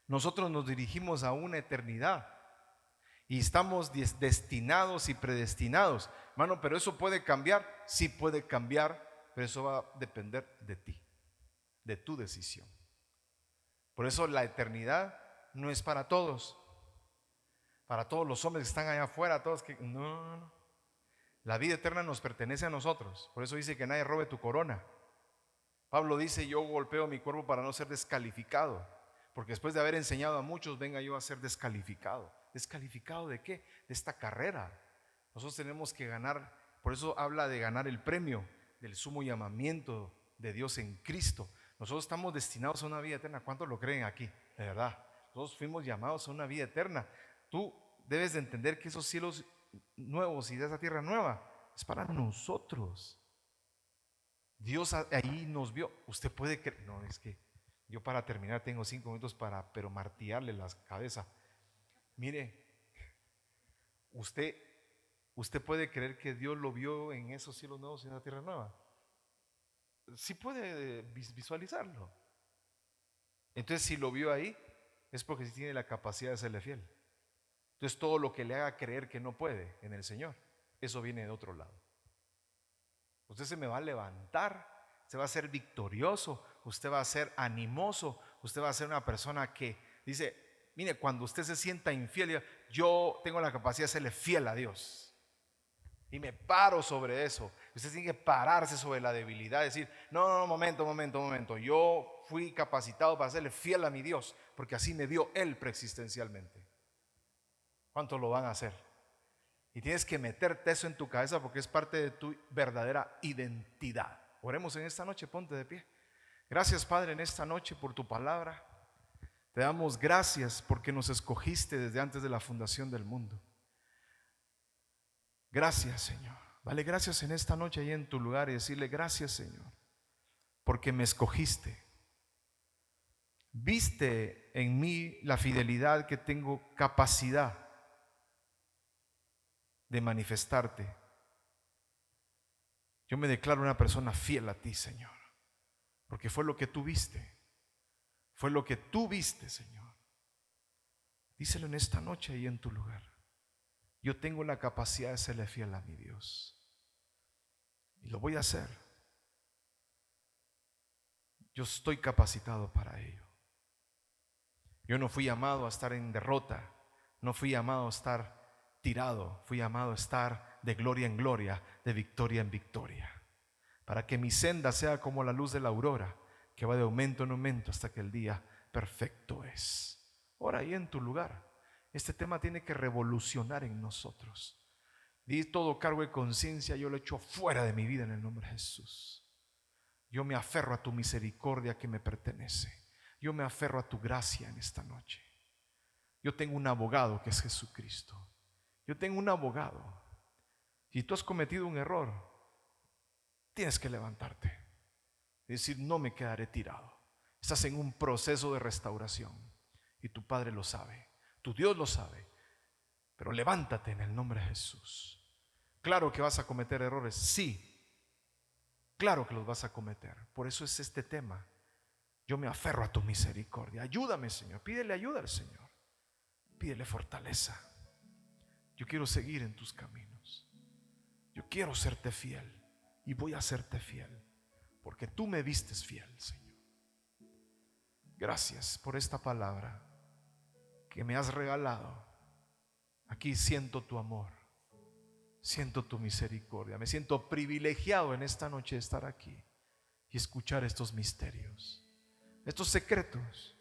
Nosotros nos dirigimos a una eternidad y estamos destinados y predestinados. Hermano, pero eso puede cambiar. Sí puede cambiar, pero eso va a depender de ti, de tu decisión. Por eso la eternidad no es para todos los hombres que están allá afuera, todos que no. La vida eterna nos pertenece a nosotros. Por eso dice que nadie robe tu corona. Pablo dice: yo golpeo mi cuerpo para no ser descalificado, porque después de haber enseñado a muchos, venga yo a ser descalificado. ¿Descalificado de qué? De esta carrera. Nosotros tenemos que ganar. Por eso habla de ganar el premio del sumo llamamiento de Dios en Cristo. Nosotros estamos destinados a una vida eterna. ¿Cuántos lo creen aquí? De verdad. Todos fuimos llamados a una vida eterna. Tú debes de entender que esos cielos nuevos y de esa tierra nueva es para nosotros. Dios ahí nos vio. Usted puede creer. No, es que yo para terminar tengo 5 minutos pero martillarle la cabeza. Mire, usted puede creer que Dios lo vio en esos cielos nuevos y en esa tierra nueva. Sí puede visualizarlo. Entonces, si lo vio ahí, es porque sí tiene la capacidad de serle fiel. Entonces todo lo que le haga creer que no puede en el Señor, eso viene de otro lado. Usted se me va a levantar, usted va a ser victorioso, usted va a ser animoso, usted va a ser una persona que dice: mire, cuando usted se sienta infiel, yo tengo la capacidad de serle fiel a Dios y me paro sobre eso. Usted tiene que pararse sobre la debilidad, decir: no, momento, yo fui capacitado para serle fiel a mi Dios, porque así me dio Él preexistencialmente. ¿Cuántos lo van a hacer? Y tienes que meterte eso en tu cabeza, porque es parte de tu verdadera identidad. Oremos en esta noche, ponte de pie. Gracias, Padre, en esta noche por tu palabra. Te damos gracias porque nos escogiste desde antes de la fundación del mundo. Gracias, Señor. Dale gracias en esta noche ahí en tu lugar y decirle: gracias, Señor, porque me escogiste. Viste en mí la fidelidad que tengo capacidad de manifestarte. Yo me declaro una persona fiel a ti, Señor, porque fue lo que tú viste. Fue lo que tú viste, Señor. Díselo en esta noche ahí en tu lugar: yo tengo la capacidad de serle fiel a mi Dios y lo voy a hacer. Yo estoy capacitado para ello. Yo no fui llamado a estar en derrota, no fui llamado a estar tirado, fui llamado a estar de gloria en gloria, de victoria en victoria, para que mi senda sea como la luz de la aurora, que va de aumento en aumento hasta que el día perfecto es. Ora ahí en tu lugar. Este tema tiene que revolucionar en nosotros. Di: todo cargo de conciencia yo lo echo fuera de mi vida en el nombre de Jesús. Yo me aferro a tu misericordia que me pertenece. Yo me aferro a tu gracia en esta noche. Yo tengo un abogado que es Jesucristo, Yo tengo un abogado. Si tú has cometido un error, tienes que levantarte y decir, no me quedaré tirado. Estás en un proceso de restauración y tu Padre lo sabe, tu Dios lo sabe, pero levántate en el nombre de Jesús. Claro que vas a cometer errores, sí, claro que los vas a cometer. Por eso es este tema. Yo me aferro a tu misericordia. Ayúdame, Señor. Pídele ayuda al Señor. Pídele fortaleza. Yo quiero seguir en tus caminos. Yo quiero serte fiel y voy a serte fiel porque tú me vistes fiel, Señor. Gracias por esta palabra que me has regalado. Aquí siento tu amor, siento tu misericordia. Me siento privilegiado en esta noche de estar aquí y escuchar estos misterios, estos secretos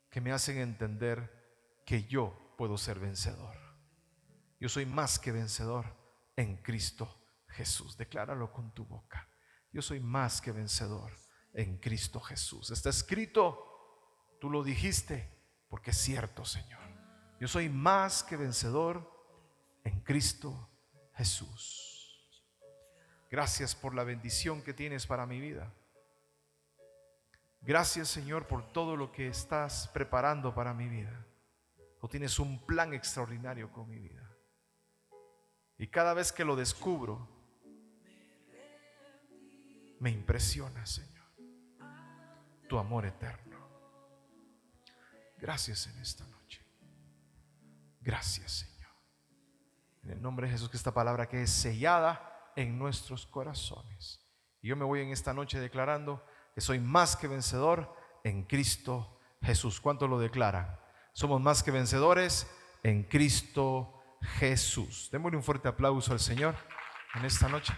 que me hacen entender que yo puedo ser vencedor. Yo soy más que vencedor en Cristo Jesús. Decláralo con tu boca. Yo soy más que vencedor en Cristo Jesús. Está escrito, tú lo dijiste, porque es cierto, Señor. Yo soy más que vencedor en Cristo Jesús. Gracias por la bendición que tienes para mi vida. Gracias, Señor, por todo lo que estás preparando para mi vida. Tú tienes un plan extraordinario con mi vida. Y cada vez que lo descubro, me impresiona, Señor, tu amor eterno. Gracias en esta noche. Gracias, Señor. En el nombre de Jesús, que esta palabra quede sellada en nuestros corazones. Y yo me voy en esta noche declarando que soy más que vencedor en Cristo Jesús. ¿Cuántos lo declaran? Somos más que vencedores en Cristo Jesús. Démosle un fuerte aplauso al Señor en esta noche.